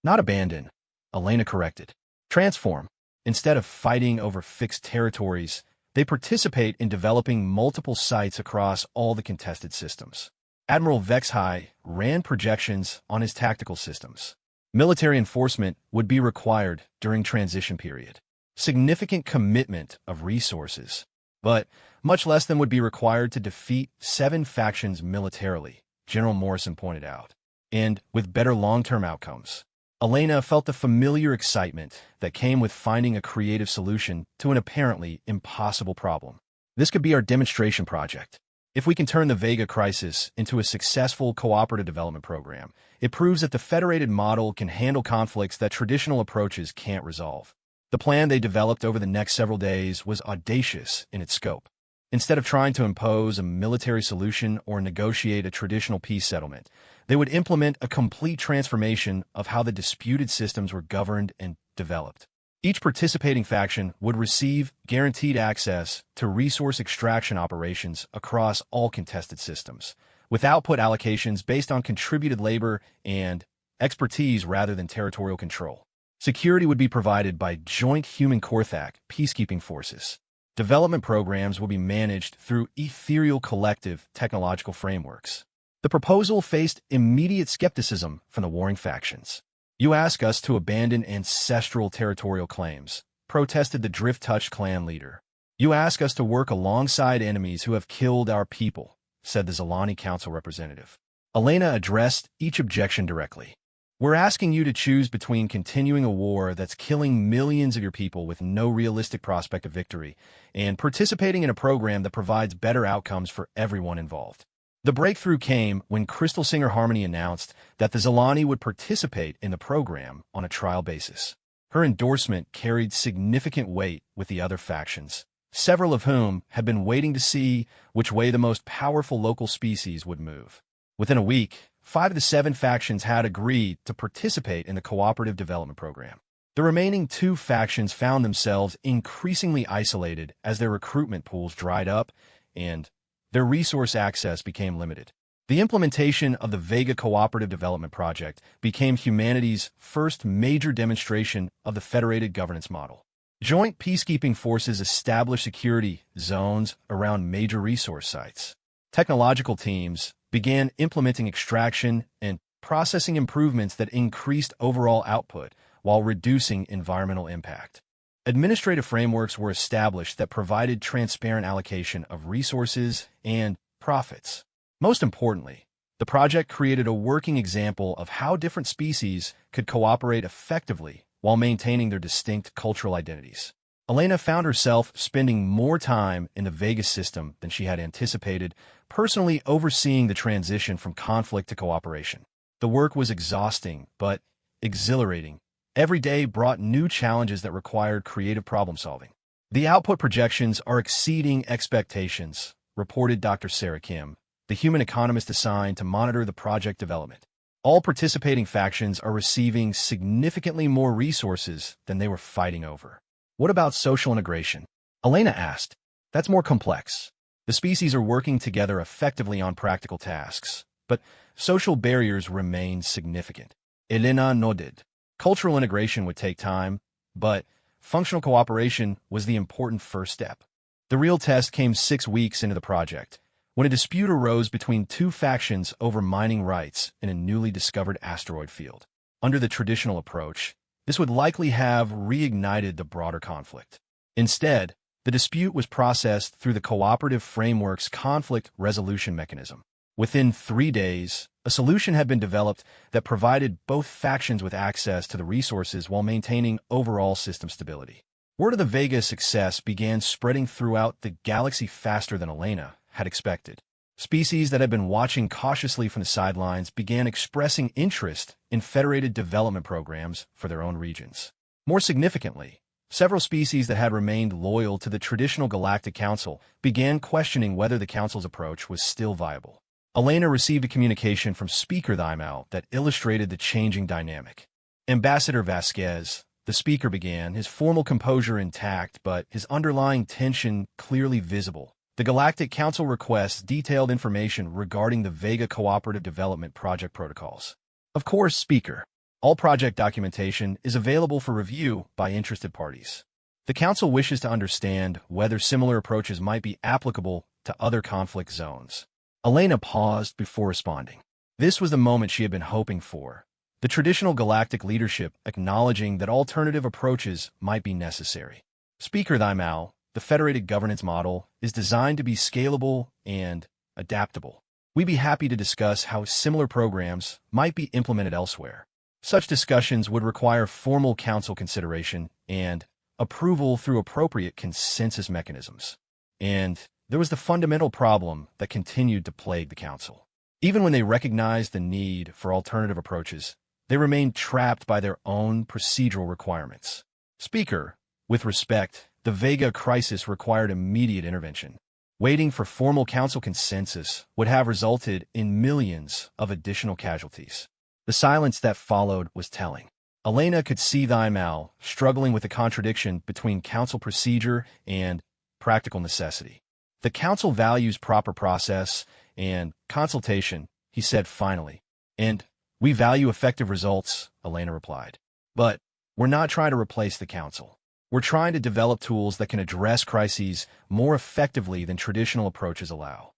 Not abandon, Elena corrected. Transform. Instead of fighting over fixed territories, they participate in developing multiple sites across all the contested systems. Admiral Vexhai ran projections on his tactical systems. Military enforcement would be required during transition period. Significant commitment of resources, but much less than would be required to defeat 7 factions militarily, General Morrison pointed out, and with better long-term outcomes. Elena felt the familiar excitement that came with finding a creative solution to an apparently impossible problem. This could be our demonstration project. If we can turn the Vega crisis into a successful cooperative development program, it proves that the federated model can handle conflicts that traditional approaches can't resolve. The plan they developed over the next several days was audacious in its scope. Instead of trying to impose a military solution or negotiate a traditional peace settlement, they would implement a complete transformation of how the disputed systems were governed and developed. Each participating faction would receive guaranteed access to resource extraction operations across all contested systems, with output allocations based on contributed labor and expertise rather than territorial control. Security would be provided by joint human Korthak peacekeeping forces. Development programs will be managed through ethereal collective technological frameworks. The proposal faced immediate skepticism from the warring factions. "You ask us to abandon ancestral territorial claims," protested the Drift Touch clan leader. "You ask us to work alongside enemies who have killed our people," said the Zalani Council representative. Elena addressed each objection directly. "We're asking you to choose between continuing a war that's killing millions of your people with no realistic prospect of victory and participating in a program that provides better outcomes for everyone involved." The breakthrough came when Crystal Singer Harmony announced that the Zalani would participate in the program on a trial basis. Her endorsement carried significant weight with the other factions, several of whom had been waiting to see which way the most powerful local species would move. Within a week, 5 of the 7 factions had agreed to participate in the cooperative development program. The remaining 2 factions found themselves increasingly isolated as their recruitment pools dried up and their resource access became limited. The implementation of the Vega Cooperative Development Project became humanity's first major demonstration of the federated governance model. Joint peacekeeping forces established security zones around major resource sites. Technological teams began implementing extraction and processing improvements that increased overall output while reducing environmental impact. Administrative frameworks were established that provided transparent allocation of resources and profits. Most importantly, the project created a working example of how different species could cooperate effectively while maintaining their distinct cultural identities. Elena found herself spending more time in the Vegas system than she had anticipated, personally overseeing the transition from conflict to cooperation. The work was exhausting, but exhilarating. Every day brought new challenges that required creative problem-solving. The output projections are exceeding expectations, reported Dr. Sarah Kim, the human economist assigned to monitor the project development. All participating factions are receiving significantly more resources than they were fighting over. What about social integration? Elena asked. That's more complex. The species are working together effectively on practical tasks, but social barriers remain significant. Elena nodded. Cultural integration would take time, but functional cooperation was the important first step. The real test came 6 weeks into the project, when a dispute arose between two factions over mining rights in a newly discovered asteroid field. Under the traditional approach, this would likely have reignited the broader conflict. Instead, the dispute was processed through the Cooperative Framework's conflict resolution mechanism. Within 3 days, a solution had been developed that provided both factions with access to the resources while maintaining overall system stability. Word of the Vega's success began spreading throughout the galaxy faster than Elena had expected. Species that had been watching cautiously from the sidelines began expressing interest in federated development programs for their own regions. More significantly, several species that had remained loyal to the traditional Galactic Council began questioning whether the Council's approach was still viable. Elena received a communication from Speaker Thymau that illustrated the changing dynamic. Ambassador Vasquez, the speaker began, his formal composure intact but his underlying tension clearly visible. The Galactic Council requests detailed information regarding the Vega Cooperative Development Project protocols. Of course, Speaker. All project documentation is available for review by interested parties. The Council wishes to understand whether similar approaches might be applicable to other conflict zones. Elena paused before responding. This was the moment she had been hoping for. The traditional galactic leadership acknowledging that alternative approaches might be necessary. Speaker Thymau, the federated governance model, is designed to be scalable and adaptable. We'd be happy to discuss how similar programs might be implemented elsewhere. Such discussions would require formal council consideration and approval through appropriate consensus mechanisms. And there was the fundamental problem that continued to plague the council. Even when they recognized the need for alternative approaches, they remained trapped by their own procedural requirements. Speaker, with respect, the Vega crisis required immediate intervention. Waiting for formal council consensus would have resulted in millions of additional casualties. The silence that followed was telling. Elena could see Thymau struggling with the contradiction between council procedure and practical necessity. The council values proper process and consultation, he said finally. And we value effective results, Elena replied. But we're not trying to replace the council. We're trying to develop tools that can address crises more effectively than traditional approaches allow.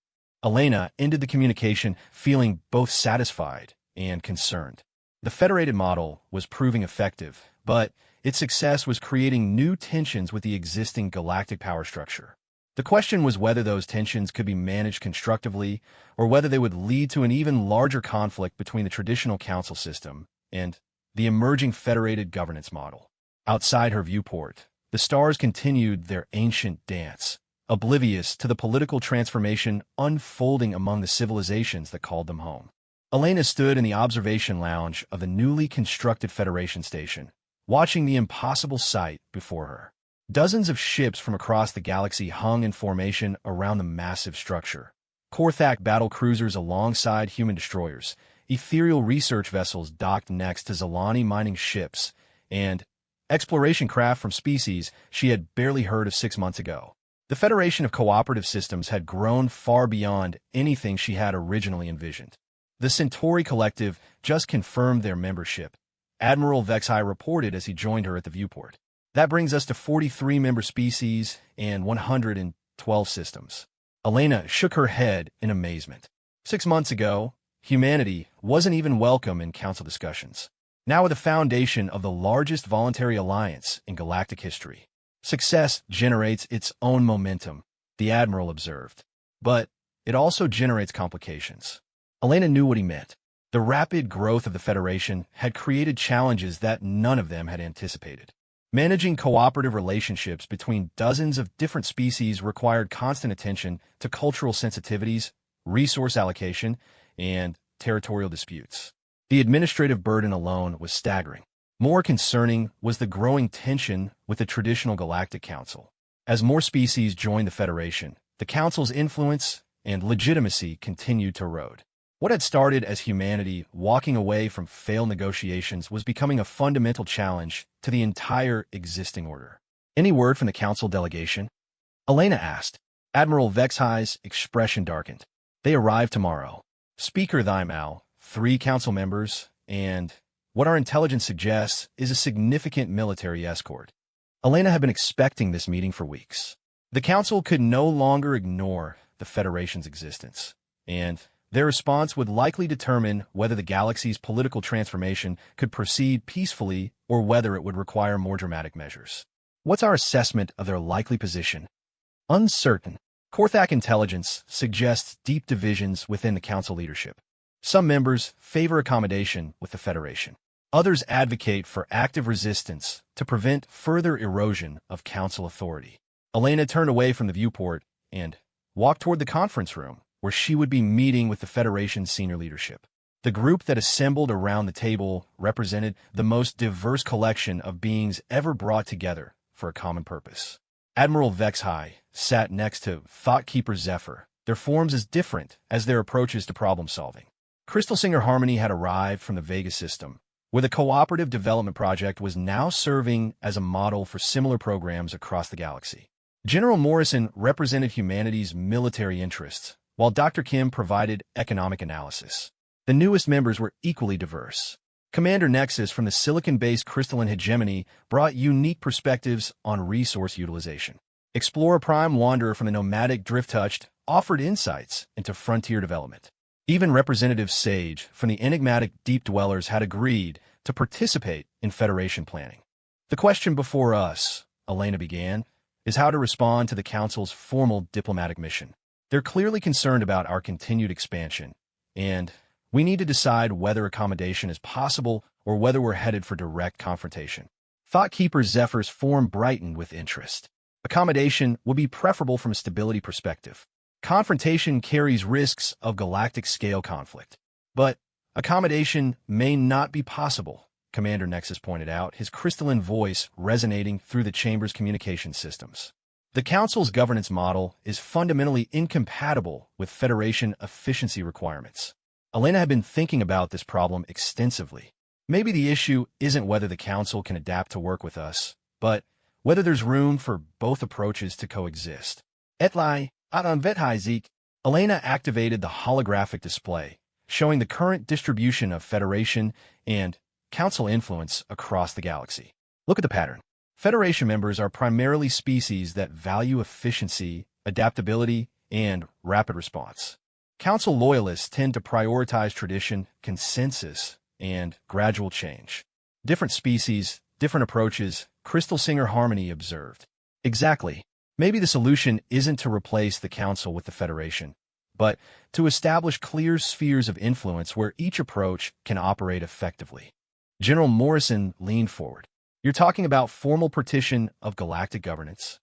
Elena ended the communication feeling both satisfied and concerned. The federated model was proving effective, but its success was creating new tensions with the existing galactic power structure. The question was whether those tensions could be managed constructively or whether they would lead to an even larger conflict between the traditional council system and the emerging federated governance model. Outside her viewport, the stars continued their ancient dance, oblivious to the political transformation unfolding among the civilizations that called them home. Elena stood in the observation lounge of the newly constructed Federation station, watching the impossible sight before her. Dozens of ships from across the galaxy hung in formation around the massive structure. Korthak battle cruisers alongside human destroyers, ethereal research vessels docked next to Zalani mining ships, and exploration craft from species she had barely heard of 6 months ago. The Federation of Cooperative Systems had grown far beyond anything she had originally envisioned. The Centauri Collective just confirmed their membership, Admiral Vexai reported as he joined her at the viewport. That brings us to 43 member species and 112 systems. Elena shook her head in amazement. 6 months ago, humanity wasn't even welcome in council discussions. Now with the foundation of the largest voluntary alliance in galactic history, success generates its own momentum, the Admiral observed. But it also generates complications. Elena knew what he meant. The rapid growth of the Federation had created challenges that none of them had anticipated. Managing cooperative relationships between dozens of different species required constant attention to cultural sensitivities, resource allocation, and territorial disputes. The administrative burden alone was staggering. More concerning was the growing tension with the traditional Galactic Council. As more species joined the Federation, the Council's influence and legitimacy continued to erode. What had started as humanity walking away from failed negotiations was becoming a fundamental challenge to the entire existing order. Any word from the Council delegation? Elena asked. Admiral Vexhi's expression darkened. They arrive tomorrow. Speaker Thymau, 3 council members, and what our intelligence suggests is a significant military escort. Elena had been expecting this meeting for weeks. The council could no longer ignore the Federation's existence, and their response would likely determine whether the galaxy's political transformation could proceed peacefully or whether it would require more dramatic measures. What's our assessment of their likely position? Uncertain. Korthak intelligence suggests deep divisions within the council leadership. Some members favor accommodation with the Federation. Others advocate for active resistance to prevent further erosion of council authority. Elena turned away from the viewport and walked toward the conference room, where she would be meeting with the Federation's senior leadership. The group that assembled around the table represented the most diverse collection of beings ever brought together for a common purpose. Admiral Vexhi sat next to Thought Keeper Zephyr, their forms as different as their approaches to problem-solving. Crystal Singer Harmony had arrived from the Vega system, where the cooperative development project was now serving as a model for similar programs across the galaxy. General Morrison represented humanity's military interests, while Dr. Kim provided economic analysis. The newest members were equally diverse. Commander Nexus from the Silicon-based Crystalline Hegemony brought unique perspectives on resource utilization. Explorer Prime Wanderer from the nomadic Drift-Touched offered insights into frontier development. Even Representative Sage from the enigmatic Deep Dwellers had agreed to participate in Federation planning. The question before us, Elena began, is how to respond to the Council's formal diplomatic mission. They're clearly concerned about our continued expansion, and we need to decide whether accommodation is possible or whether we're headed for direct confrontation. Thought Keeper Zephyr's form brightened with interest. Accommodation would be preferable from a stability perspective. Confrontation carries risks of galactic-scale conflict. But accommodation may not be possible, Commander Nexus pointed out, his crystalline voice resonating through the chamber's communication systems. The Council's governance model is fundamentally incompatible with Federation efficiency requirements. Elena had been thinking about this problem extensively. Maybe the issue isn't whether the Council can adapt to work with us, but whether there's room for both approaches to coexist. Elena activated the holographic display, showing the current distribution of Federation and Council influence across the galaxy. Look at the pattern. Federation members are primarily species that value efficiency, adaptability, and rapid response. Council loyalists tend to prioritize tradition, consensus, and gradual change. Different species, different approaches, Crystal Singer Harmony observed. Exactly. Maybe the solution isn't to replace the Council with the Federation, but to establish clear spheres of influence where each approach can operate effectively. General Morrison leaned forward. You're talking about formal partition of galactic governance.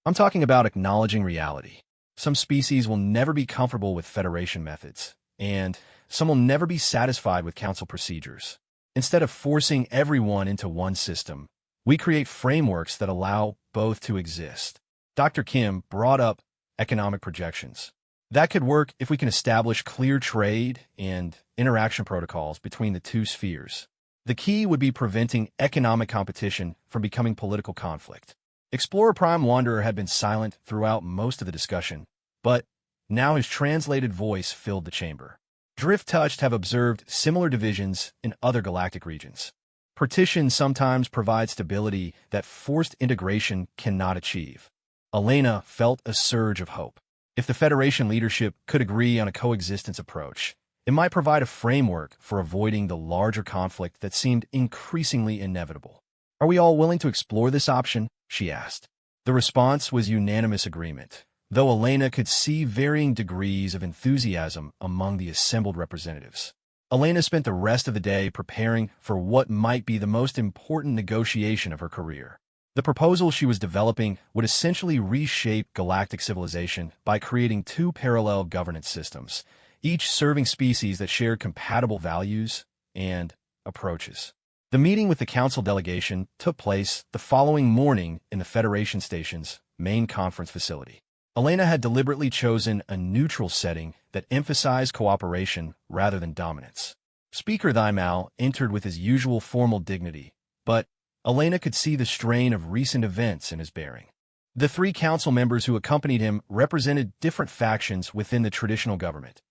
I'm talking about acknowledging reality. Some species will never be comfortable with Federation methods, and some will never be satisfied with Council procedures. Instead of forcing everyone into one system, we create frameworks that allow both to exist. Dr. Kim brought up economic projections. That could work if we can establish clear trade and interaction protocols between the two spheres. The key would be preventing economic competition from becoming political conflict. Explorer Prime Wanderer had been silent throughout most of the discussion, but now his translated voice filled the chamber. Drift-Touched have observed similar divisions in other galactic regions. Partition sometimes provides stability that forced integration cannot achieve. Elena felt a surge of hope. If the Federation leadership could agree on a coexistence approach, It might provide a framework for avoiding the larger conflict that seemed increasingly inevitable. Are we all willing to explore this option? She asked. The response was unanimous agreement, though Elena could see varying degrees of enthusiasm among the assembled representatives. Elena spent the rest of the day preparing for what might be the most important negotiation of her career. The proposal she was developing would essentially reshape galactic civilization by creating two parallel governance systems, each serving species that shared compatible values and approaches. The meeting with the council delegation took place the following morning in the Federation Station's main conference facility. Elena had deliberately chosen a neutral setting that emphasized cooperation rather than dominance. Speaker Thymao entered with his usual formal dignity, but Elena could see the strain of recent events in his bearing. The three council members who accompanied him represented different factions within the traditional government.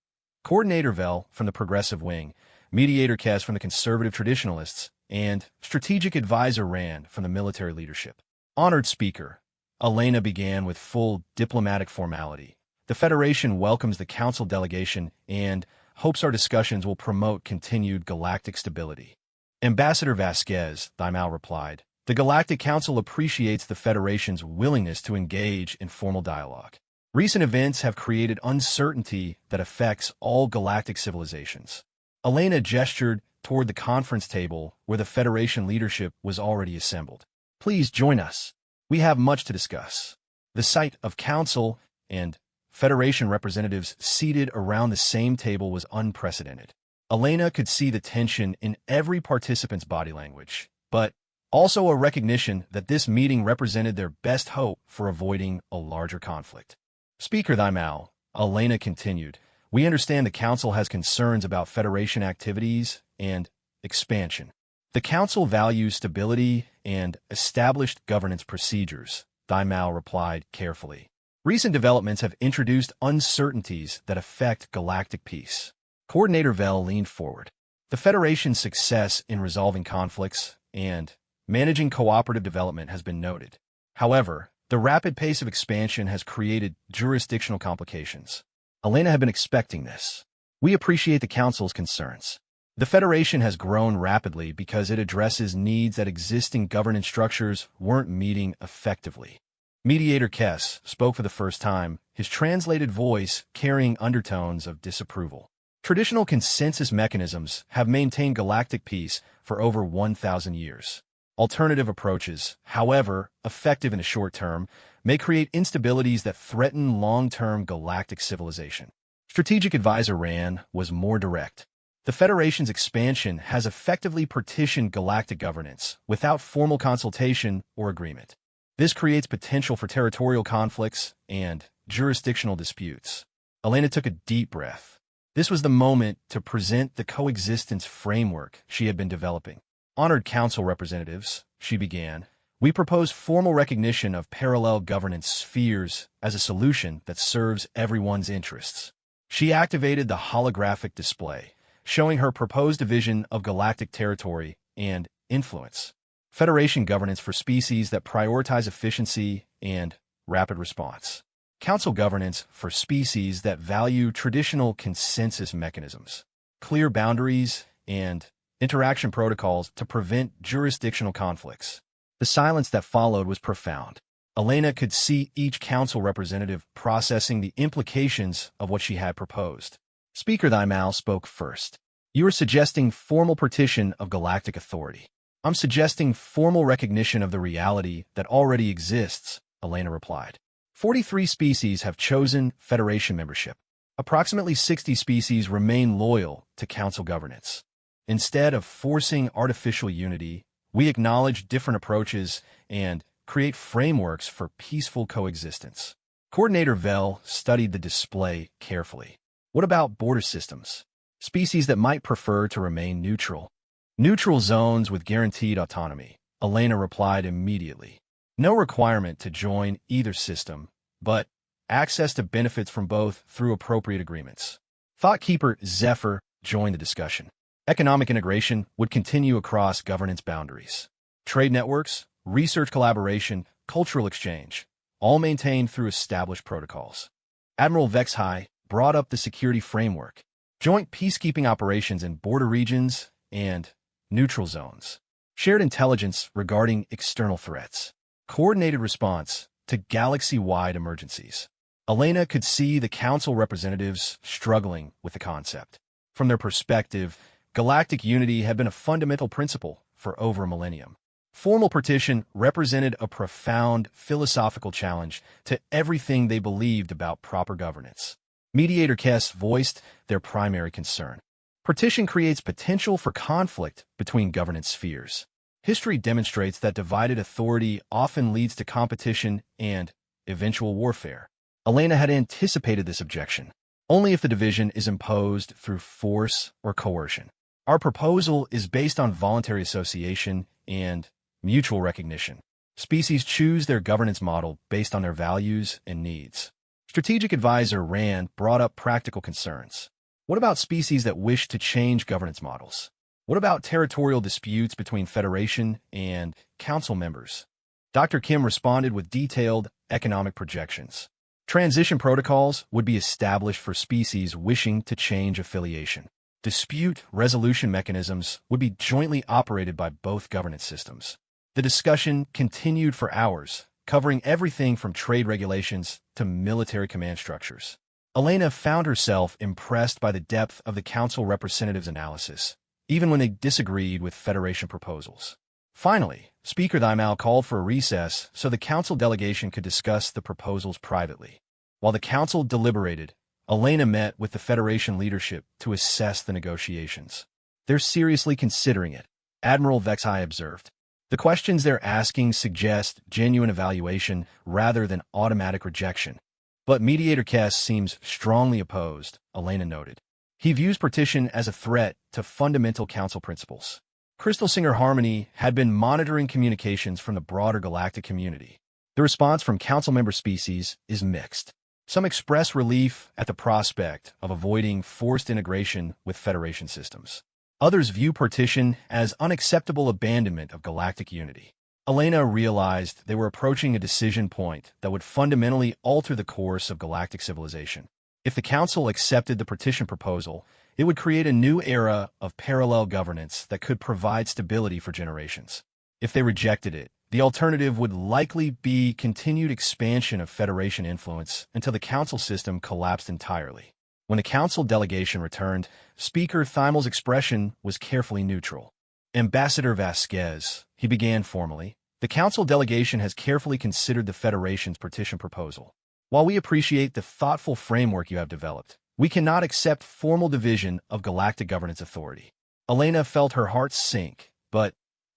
Coordinator Vel from the Progressive Wing, Mediator Kes from the Conservative Traditionalists, and Strategic Advisor Rand from the military leadership. Honored Speaker, Elena began with full diplomatic formality. The Federation welcomes the council delegation and hopes our discussions will promote continued galactic stability. Ambassador Vasquez, Thymao replied, the Galactic Council appreciates the Federation's willingness to engage in formal dialogue. Recent events have created uncertainty that affects all galactic civilizations. Elena gestured toward the conference table where the Federation leadership was already assembled. Please join us. We have much to discuss. The sight of Council and Federation representatives seated around the same table was unprecedented. Elena could see the tension in every participant's body language, but also a recognition that this meeting represented their best hope for avoiding a larger conflict. Speaker Thymao, Elena continued, we understand the Council has concerns about Federation activities and expansion. The Council values stability and established governance procedures, Thymao replied carefully. Recent developments have introduced uncertainties that affect galactic peace. Coordinator Vel leaned forward. The Federation's success in resolving conflicts and managing cooperative development has been noted. However, the rapid pace of expansion has created jurisdictional complications. Elena had been expecting this. We appreciate the Council's concerns. The Federation has grown rapidly because it addresses needs that existing governance structures weren't meeting effectively. Mediator Kes spoke for the first time, his translated voice carrying undertones of disapproval. Traditional consensus mechanisms have maintained galactic peace for over 1,000 years. Alternative approaches, however effective in the short term, may create instabilities that threaten long-term galactic civilization. Strategic Advisor Rand was more direct. The Federation's expansion has effectively partitioned galactic governance without formal consultation or agreement. This creates potential for territorial conflicts and jurisdictional disputes. Elena took a deep breath. This was the moment to present the coexistence framework she had been developing. Honored Council representatives, she began, we propose formal recognition of parallel governance spheres as a solution that serves everyone's interests. She activated the holographic display, showing her proposed division of galactic territory and influence. Federation governance for species that prioritize efficiency and rapid response. Council governance for species that value traditional consensus mechanisms. Clear boundaries and interaction protocols to prevent jurisdictional conflicts. The silence that followed was profound. Elena could see each council representative processing the implications of what she had proposed. Speaker Thymao spoke first. You are suggesting formal partition of galactic authority. I'm suggesting formal recognition of the reality that already exists, Elena replied. 43 species have chosen Federation membership. Approximately 60 species remain loyal to Council governance. Instead of forcing artificial unity, we acknowledge different approaches and create frameworks for peaceful coexistence. Coordinator Vel studied the display carefully. What about border systems? Species that might prefer to remain neutral. Neutral zones with guaranteed autonomy, Elena replied immediately. No requirement to join either system, but access to benefits from both through appropriate agreements. Thoughtkeeper Zephyr joined the discussion. Economic integration would continue across governance boundaries. Trade networks, research collaboration, cultural exchange, all maintained through established protocols. Admiral Vexhai brought up the security framework. joint peacekeeping operations in border regions, and neutral zones, shared intelligence regarding external threats, coordinated response to galaxy-wide emergencies. Elena could see the council representatives struggling with the concept. From their perspective, galactic unity had been a fundamental principle for over a millennium. Formal partition represented a profound philosophical challenge to everything they believed about proper governance. Mediator Kess voiced their primary concern. Partition creates potential for conflict between governance spheres. History demonstrates that divided authority often leads to competition and eventual warfare. Elena had anticipated this objection, only if the division is imposed through force or coercion. Our proposal is based on voluntary association and mutual recognition. Species choose their governance model based on their values and needs. Strategic advisor Rand brought up practical concerns. What about species that wish to change governance models? What about territorial disputes between Federation and Council members? Dr. Kim responded with detailed economic projections. Transition protocols would be established for species wishing to change affiliation. Dispute resolution mechanisms would be jointly operated by both governance systems. The discussion continued for hours, covering everything from trade regulations to military command structures. Elena found herself impressed by the depth of the Council representatives' analysis, even when they disagreed with Federation proposals. Finally, Speaker Thimal called for a recess so the Council delegation could discuss the proposals privately. While the Council deliberated, Elena met with the Federation leadership to assess the negotiations. They're seriously considering it, Admiral Vexai observed. The questions they're asking suggest genuine evaluation rather than automatic rejection. But Mediator Kess seems strongly opposed, Elena noted. He views partition as a threat to fundamental Council principles. Crystal Singer Harmony had been monitoring communications from the broader galactic community. The response from Council member species is mixed. Some express relief at the prospect of avoiding forced integration with Federation systems. Others view partition as unacceptable abandonment of galactic unity. Elena realized they were approaching a decision point that would fundamentally alter the course of galactic civilization. If the Council accepted the partition proposal, it would create a new era of parallel governance that could provide stability for generations. If they rejected it, the alternative would likely be continued expansion of Federation influence until the Council system collapsed entirely. When the Council delegation returned, Speaker Thimal's expression was carefully neutral. Ambassador Vasquez, he began formally, the Council delegation has carefully considered the Federation's partition proposal. While we appreciate the thoughtful framework you have developed, we cannot accept formal division of galactic governance authority. Elena felt her heart sink, but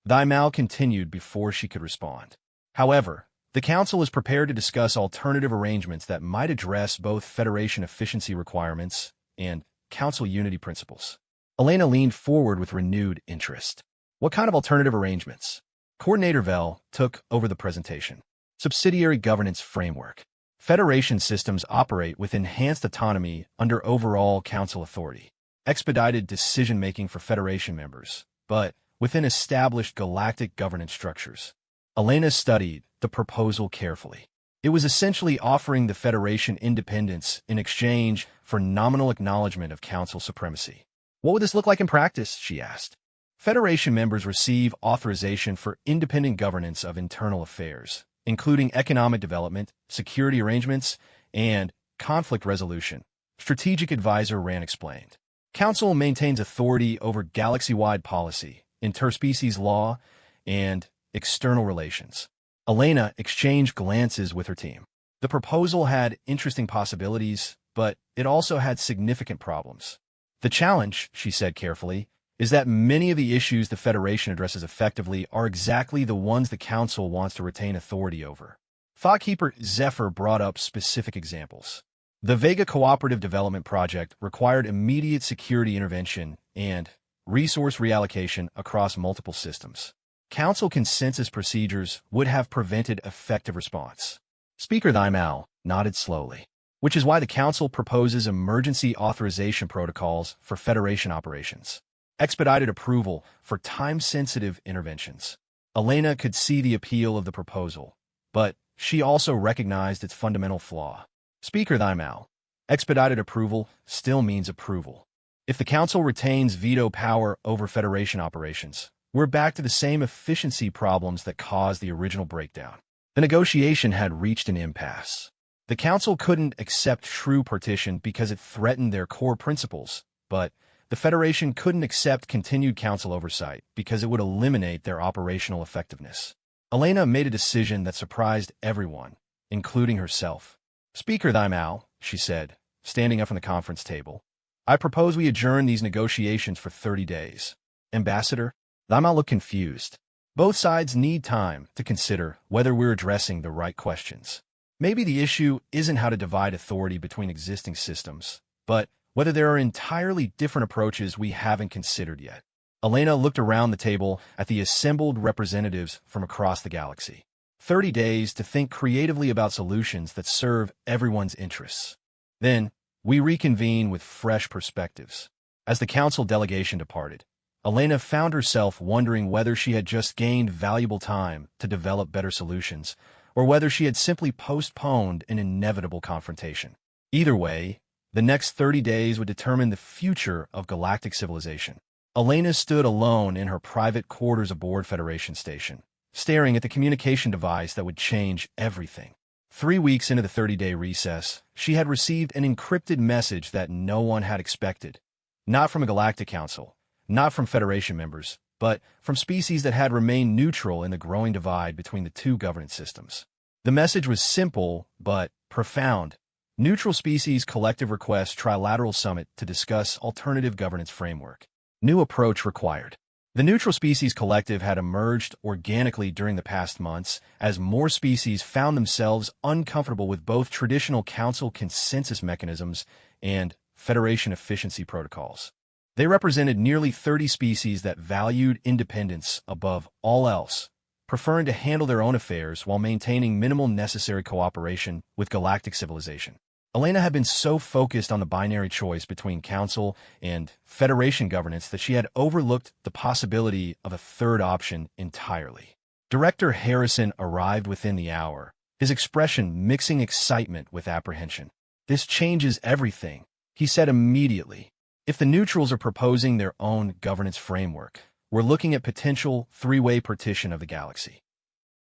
Thimal continued before she could respond. However, the Council is prepared to discuss alternative arrangements that might address both Federation efficiency requirements and Council unity principles. Elena leaned forward with renewed interest. What kind of alternative arrangements? Coordinator Vel took over the presentation. Subsidiary governance framework. Federation systems operate with enhanced autonomy under overall Council authority. Expedited decision-making for Federation members, but within established galactic governance structures. Elena studied the proposal carefully. It was essentially offering the Federation independence in exchange for nominal acknowledgement of Council supremacy. What would this look like in practice, she asked. Federation members receive authorization for independent governance of internal affairs, including economic development, security arrangements, and conflict resolution. Strategic Advisor Rand explained. Council maintains authority over galaxy-wide policy, interspecies law, and external relations. Elena exchanged glances with her team. The proposal had interesting possibilities, but it also had significant problems. The challenge, she said carefully, is that many of the issues the Federation addresses effectively are exactly the ones the Council wants to retain authority over. Thoughtkeeper Zephyr brought up specific examples. The Vega Cooperative Development Project required immediate security intervention and resource reallocation across multiple systems. Council consensus procedures would have prevented effective response. Speaker Thimal nodded slowly, which is why the Council proposes emergency authorization protocols for Federation operations. Expedited approval for time-sensitive interventions. Elena could see the appeal of the proposal, but she also recognized its fundamental flaw. Speaker Thimal, expedited approval still means approval. If the Council retains veto power over Federation operations, we're back to the same efficiency problems that caused the original breakdown. The negotiation had reached an impasse. The Council couldn't accept true partition because it threatened their core principles, but the Federation couldn't accept continued Council oversight because it would eliminate their operational effectiveness. Elena made a decision that surprised everyone, including herself. "Speaker Thymau," she said, standing up from the conference table, "I propose we adjourn these negotiations for 30 days. Ambassador?" Thymau looked confused. "Both sides need time to consider whether we're addressing the right questions. Maybe the issue isn't how to divide authority between existing systems, but whether there are entirely different approaches we haven't considered yet." Elena looked around the table at the assembled representatives from across the galaxy. 30 days to think creatively about solutions that serve everyone's interests. Then, we reconvene with fresh perspectives. As the Council delegation departed, Elena found herself wondering whether she had just gained valuable time to develop better solutions, or whether she had simply postponed an inevitable confrontation. Either way, the next 30 days would determine the future of galactic civilization. Elena stood alone in her private quarters aboard Federation Station, staring at the communication device that would change everything. 3 weeks into the 30-day recess, she had received an encrypted message that no one had expected. Not from a Galactic Council, not from Federation members, but from species that had remained neutral in the growing divide between the two governance systems. The message was simple, but profound. Neutral Species Collective requests Trilateral Summit to discuss alternative governance framework. New approach required. The Neutral Species Collective had emerged organically during the past months as more species found themselves uncomfortable with both traditional Council consensus mechanisms and Federation efficiency protocols. They represented nearly 30 species that valued independence above all else, preferring to handle their own affairs while maintaining minimal necessary cooperation with galactic civilization. Elena had been so focused on the binary choice between Council and Federation governance that she had overlooked the possibility of a third option entirely. Director Harrison arrived within the hour, his expression mixing excitement with apprehension. "This changes everything," he said immediately. "If the neutrals are proposing their own governance framework, we're looking at potential three-way partition of the galaxy.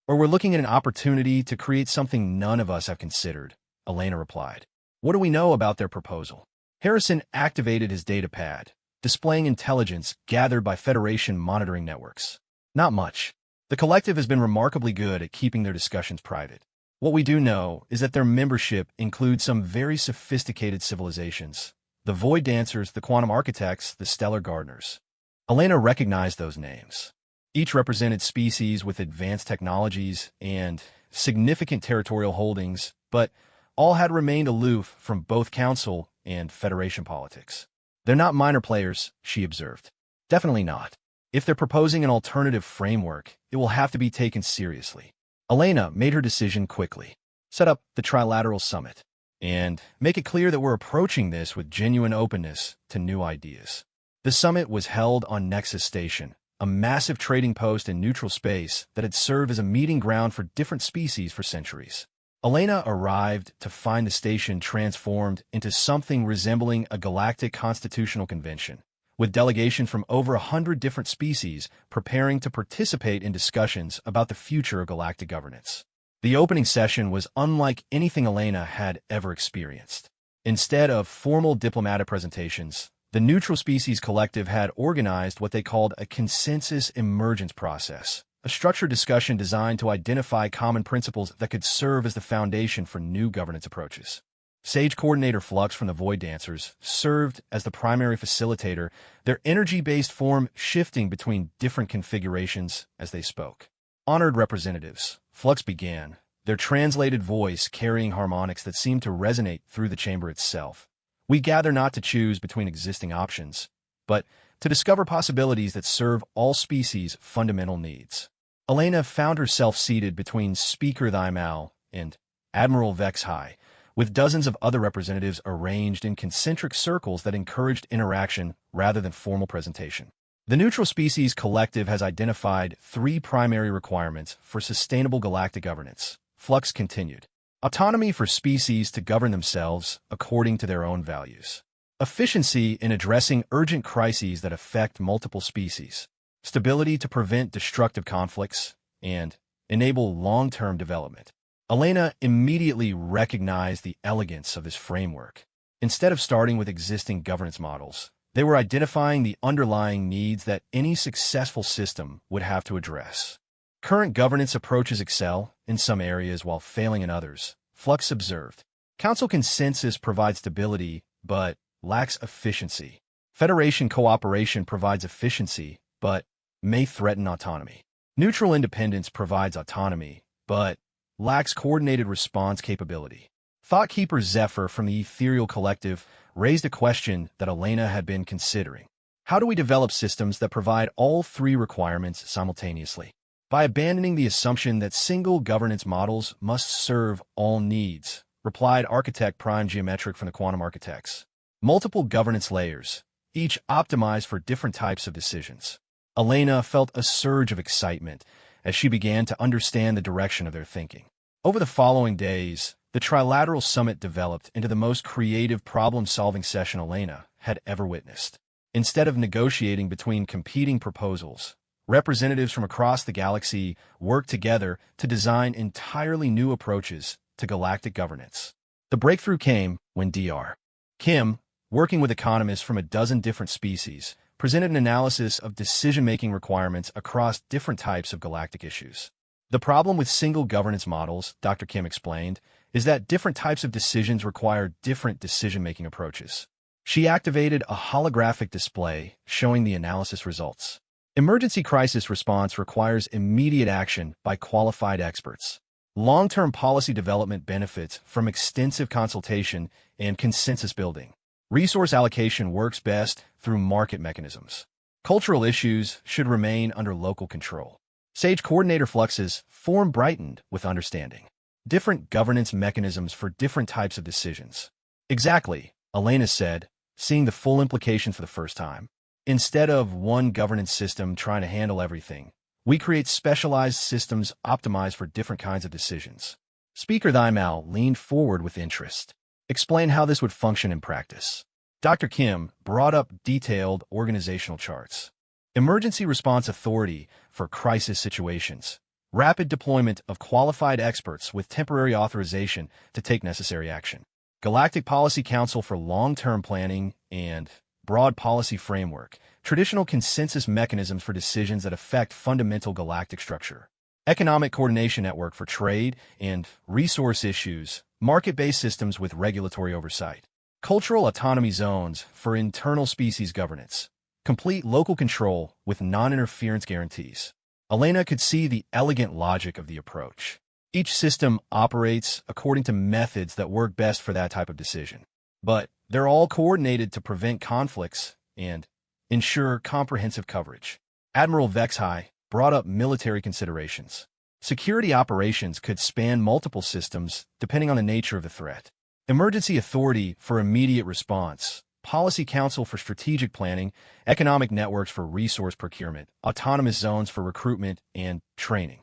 Or we're looking at an opportunity to create something none of us have considered," Elena replied. "What do we know about their proposal?" Harrison activated his data pad, displaying intelligence gathered by Federation monitoring networks. "Not much. The collective has been remarkably good at keeping their discussions private. What we do know is that their membership includes some very sophisticated civilizations: the Void Dancers, the Quantum Architects, the Stellar Gardeners." Elena recognized those names. Each represented species with advanced technologies and significant territorial holdings, but all had remained aloof from both Council and Federation politics. "They're not minor players," she observed. "Definitely not. If they're proposing an alternative framework, it will have to be taken seriously." Elena made her decision quickly. "Set up the Trilateral Summit, and make it clear that we're approaching this with genuine openness to new ideas." The summit was held on Nexus Station, a massive trading post in neutral space that had served as a meeting ground for different species for centuries. Elena arrived to find the station transformed into something resembling a galactic constitutional convention, with delegations from over 100 different species preparing to participate in discussions about the future of galactic governance. The opening session was unlike anything Elena had ever experienced. Instead of formal diplomatic presentations, the Neutral Species Collective had organized what they called a consensus emergence process, a structured discussion designed to identify common principles that could serve as the foundation for new governance approaches. Sage Coordinator Flux from the Void Dancers served as the primary facilitator, their energy-based form shifting between different configurations as they spoke. Honored representatives, Flux began, their translated voice carrying harmonics that seemed to resonate through the chamber itself. "We gather not to choose between existing options, but to discover possibilities that serve all species' fundamental needs." Elena found herself seated between Speaker Thymau and Admiral Vexhai, with dozens of other representatives arranged in concentric circles that encouraged interaction rather than formal presentation. The Neutral Species Collective has identified 3 primary requirements for sustainable galactic governance, Flux continued. Autonomy for species to govern themselves according to their own values. efficiency in addressing urgent crises that affect multiple species, stability to prevent destructive conflicts, and enable long-term development. Elena immediately recognized the elegance of this framework. Instead of starting with existing governance models, they were identifying the underlying needs that any successful system would have to address. Current governance approaches excel in some areas while failing in others. Flux observed. Council consensus provides stability, but lacks efficiency. Federation cooperation provides efficiency, but may threaten autonomy. Neutral independence provides autonomy, but lacks coordinated response capability. Thoughtkeeper Zephyr from the Ethereal Collective raised a question that Elena had been considering. How do we develop systems that provide all three requirements simultaneously? By abandoning the assumption that single governance models must serve all needs, replied Architect Prime Geometric from the Quantum Architects. Multiple governance layers, each optimized for different types of decisions. Elena felt a surge of excitement as she began to understand the direction of their thinking. Over the following days, the Trilateral Summit developed into the most creative problem-solving session Elena had ever witnessed. Instead of negotiating between competing proposals, representatives from across the galaxy worked together to design entirely new approaches to galactic governance. The breakthrough came when Dr. Kim, working with economists from a dozen different species, presented an analysis of decision-making requirements across different types of galactic issues. The problem with single governance models, Dr. Kim explained, is that different types of decisions require different decision-making approaches. She activated a holographic display showing the analysis results. Emergency crisis response requires immediate action by qualified experts. Long-term policy development benefits from extensive consultation and consensus building. Resource allocation works best through market mechanisms. Cultural issues should remain under local control. Sage coordinator fluxes form brightened with understanding. Different governance mechanisms for different types of decisions. Exactly, Elena said, seeing the full implications for the first time. Instead of one governance system trying to handle everything, we create specialized systems optimized for different kinds of decisions. Speaker Thimal leaned forward with interest. Explain how this would function in practice. Dr. Kim brought up detailed organizational charts. Emergency response authority for crisis situations. Rapid deployment of qualified experts with temporary authorization to take necessary action. Galactic Policy Council for long-term planning and broad policy framework. Traditional consensus mechanisms for decisions that affect fundamental galactic structure. Economic coordination network for trade and resource issues. Market-based systems with regulatory oversight. Cultural autonomy zones for internal species governance. Complete local control with non-interference guarantees. Elena could see the elegant logic of the approach. Each system operates according to methods that work best for that type of decision. But they're all coordinated to prevent conflicts and ensure comprehensive coverage. Admiral Vexhai brought up military considerations. Security operations could span multiple systems depending on the nature of the threat. Emergency authority for immediate response. Policy Council for strategic planning, economic networks for resource procurement, autonomous zones for recruitment and training.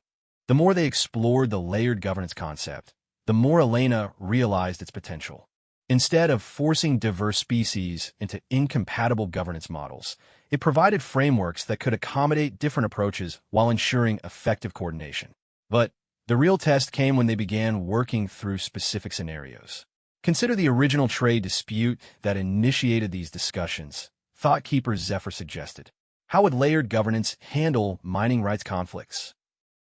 The more they explored the layered governance concept, the more Elena realized its potential. Instead of forcing diverse species into incompatible governance models, it provided frameworks that could accommodate different approaches while ensuring effective coordination. But the real test came when they began working through specific scenarios. Consider the original trade dispute that initiated these discussions, Thoughtkeeper Zephyr suggested. How would layered governance handle mining rights conflicts?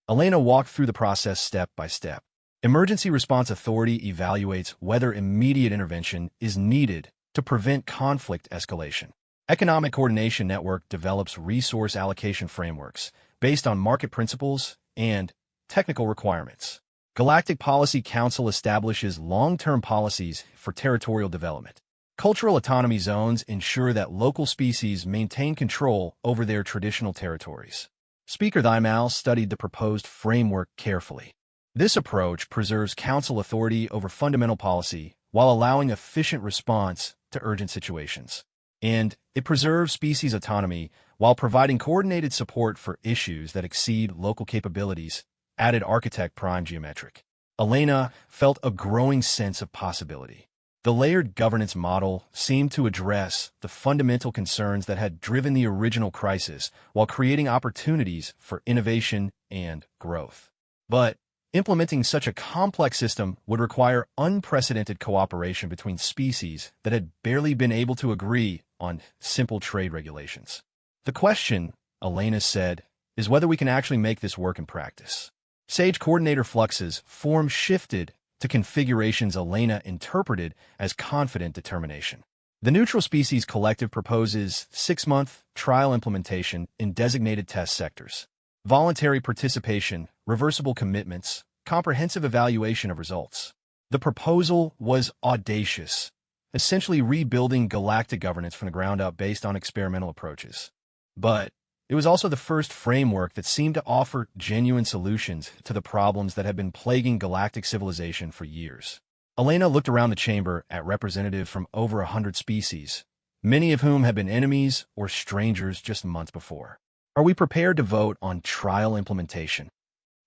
Elena walked through the process step by step. Emergency Response Authority evaluates whether immediate intervention is needed to prevent conflict escalation. Economic Coordination Network develops resource allocation frameworks based on market principles and technical requirements. Galactic Policy Council establishes long-term policies for territorial development. Cultural autonomy zones ensure that local species maintain control over their traditional territories. Speaker Thimal studied the proposed framework carefully. This approach preserves council authority over fundamental policy while allowing efficient response to urgent situations. And it preserves species autonomy while providing coordinated support for issues that exceed local capabilities, added Architect Prime Geometric. Elena felt a growing sense of possibility. The layered governance model seemed to address the fundamental concerns that had driven the original crisis while creating opportunities for innovation and growth. But implementing such a complex system would require unprecedented cooperation between species that had barely been able to agree on simple trade regulations. The question, Elena said, is whether we can actually make this work in practice. Sage coordinator Flux's form shifted to configurations Elena interpreted as confident determination. The neutral species collective proposes 6-month trial implementation in designated test sectors, voluntary participation, reversible commitments, comprehensive evaluation of results. The proposal was audacious, essentially rebuilding galactic governance from the ground up based on experimental approaches. But it was also the first framework that seemed to offer genuine solutions to the problems that had been plaguing galactic civilization for years. Elena looked around the chamber at representatives from over 100 species, many of whom had been enemies or strangers just months before. Are we prepared to vote on trial implementation?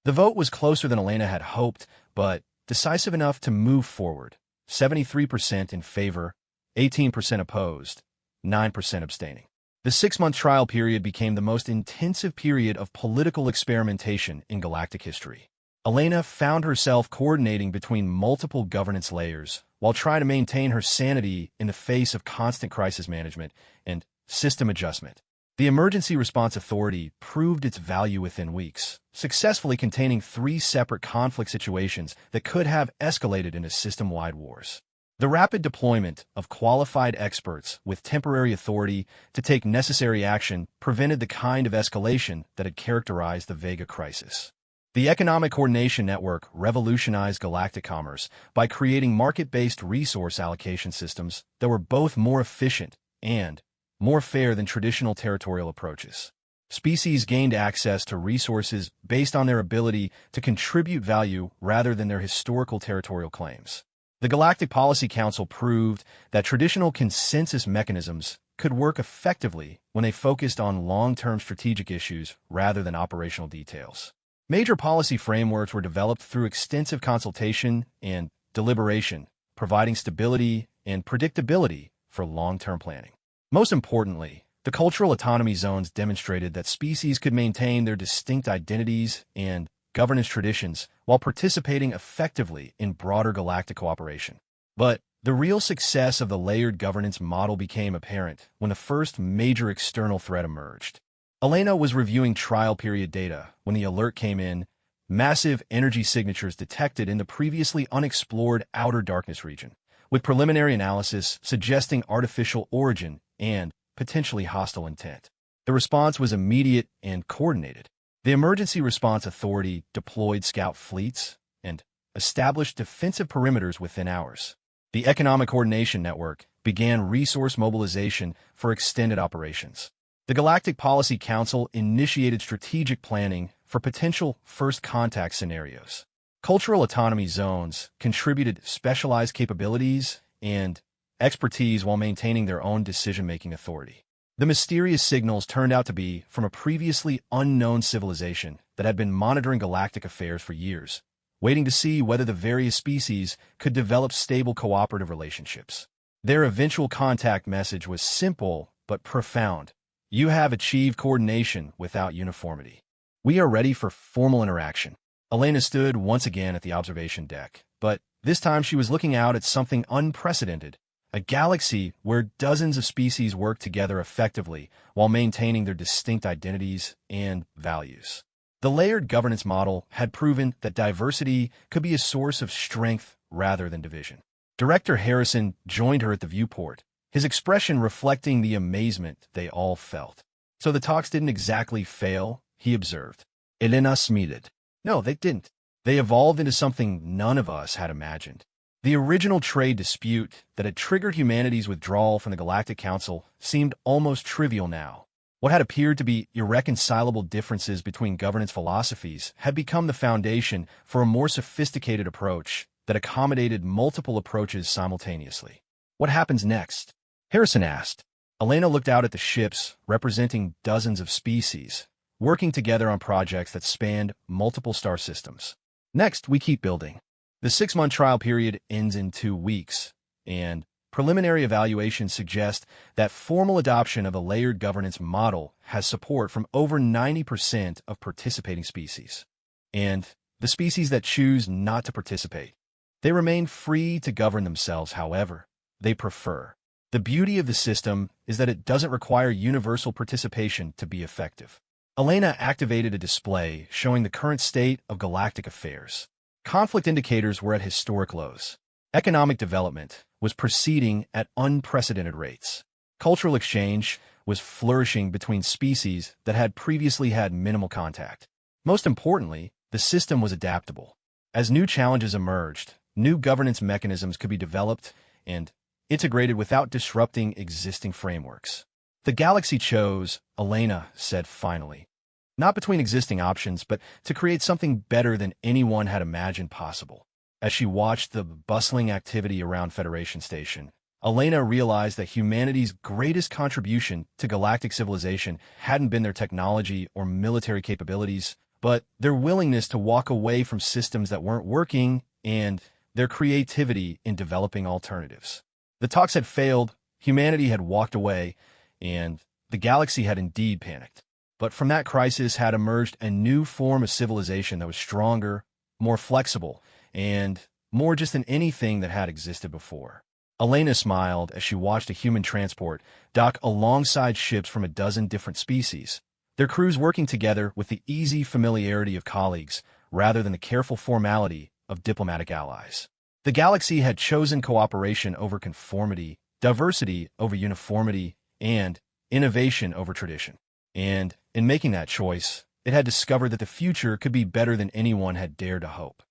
The vote was closer than Elena had hoped, but decisive enough to move forward. 73% in favor, 18% opposed, 9% abstaining. The 6-month trial period became the most intensive period of political experimentation in galactic history. Elena found herself coordinating between multiple governance layers while trying to maintain her sanity in the face of constant crisis management and system adjustment. The Emergency Response Authority proved its value within weeks, successfully containing 3 separate conflict situations that could have escalated into system-wide wars. The rapid deployment of qualified experts with temporary authority to take necessary action prevented the kind of escalation that had characterized the Vega crisis. The Economic Coordination Network revolutionized galactic commerce by creating market-based resource allocation systems that were both more efficient and more fair than traditional territorial approaches. Species gained access to resources based on their ability to contribute value rather than their historical territorial claims. The Galactic Policy Council proved that traditional consensus mechanisms could work effectively when they focused on long-term strategic issues rather than operational details. Major policy frameworks were developed through extensive consultation and deliberation, providing stability and predictability for long-term planning. Most importantly, the cultural autonomy zones demonstrated that species could maintain their distinct identities and governance traditions while participating effectively in broader galactic cooperation. But the real success of the layered governance model became apparent when the first major external threat emerged. Elena was reviewing trial period data when the alert came in: massive energy signatures detected in the previously unexplored outer darkness region, with preliminary analysis suggesting artificial origin and potentially hostile intent. The response was immediate and coordinated. The Emergency Response Authority deployed scout fleets and established defensive perimeters within hours. The Economic Coordination Network began resource mobilization for extended operations. The Galactic Policy Council initiated strategic planning for potential first contact scenarios. Cultural autonomy zones contributed specialized capabilities and expertise while maintaining their own decision-making authority. The mysterious signals turned out to be from a previously unknown civilization that had been monitoring galactic affairs for years, waiting to see whether the various species could develop stable cooperative relationships. Their eventual contact message was simple but profound: you have achieved coordination without uniformity. We are ready for formal interaction. Elena stood once again at the observation deck, but this time she was looking out at something unprecedented: a galaxy where dozens of species work together effectively while maintaining their distinct identities and values. The layered governance model had proven that diversity could be a source of strength rather than division. Director Harrison joined her at the viewport, his expression reflecting the amazement they all felt. So the talks didn't exactly fail, he observed. Elena smiled. No, they didn't. They evolved into something none of us had imagined. The original trade dispute that had triggered humanity's withdrawal from the Galactic Council seemed almost trivial now. What had appeared to be irreconcilable differences between governance philosophies had become the foundation for a more sophisticated approach that accommodated multiple approaches simultaneously. What happens next? Harrison asked. Elena looked out at the ships representing dozens of species, working together on projects that spanned multiple star systems. Next, we keep building. The 6-month trial period ends in 2 weeks. and preliminary evaluations suggest that formal adoption of a layered governance model has support from over 90% of participating species. And the species that choose not to participate, they remain free to govern themselves however they prefer. The beauty of the system is that it doesn't require universal participation to be effective. Elena activated a display showing the current state of galactic affairs. Conflict indicators were at historic lows. Economic development was proceeding at unprecedented rates. Cultural exchange was flourishing between species that had previously had minimal contact. Most importantly, the system was adaptable. As new challenges emerged, new governance mechanisms could be developed and integrated without disrupting existing frameworks. The galaxy chose, Elena said finally, not between existing options, but to create something better than anyone had imagined possible. As she watched the bustling activity around Federation Station, Elena realized that humanity's greatest contribution to galactic civilization hadn't been their technology or military capabilities, but their willingness to walk away from systems that weren't working and their creativity in developing alternatives. The talks had failed, humanity had walked away, and the galaxy had indeed panicked. But from that crisis had emerged a new form of civilization that was stronger, more flexible, and more just than anything that had existed before. Elena smiled as she watched a human transport dock alongside ships from a dozen different species, their crews working together with the easy familiarity of colleagues rather than the careful formality of diplomatic allies. The galaxy had chosen cooperation over conformity, diversity over uniformity, and innovation over tradition. And in making that choice, it had discovered that the future could be better than anyone had dared to hope.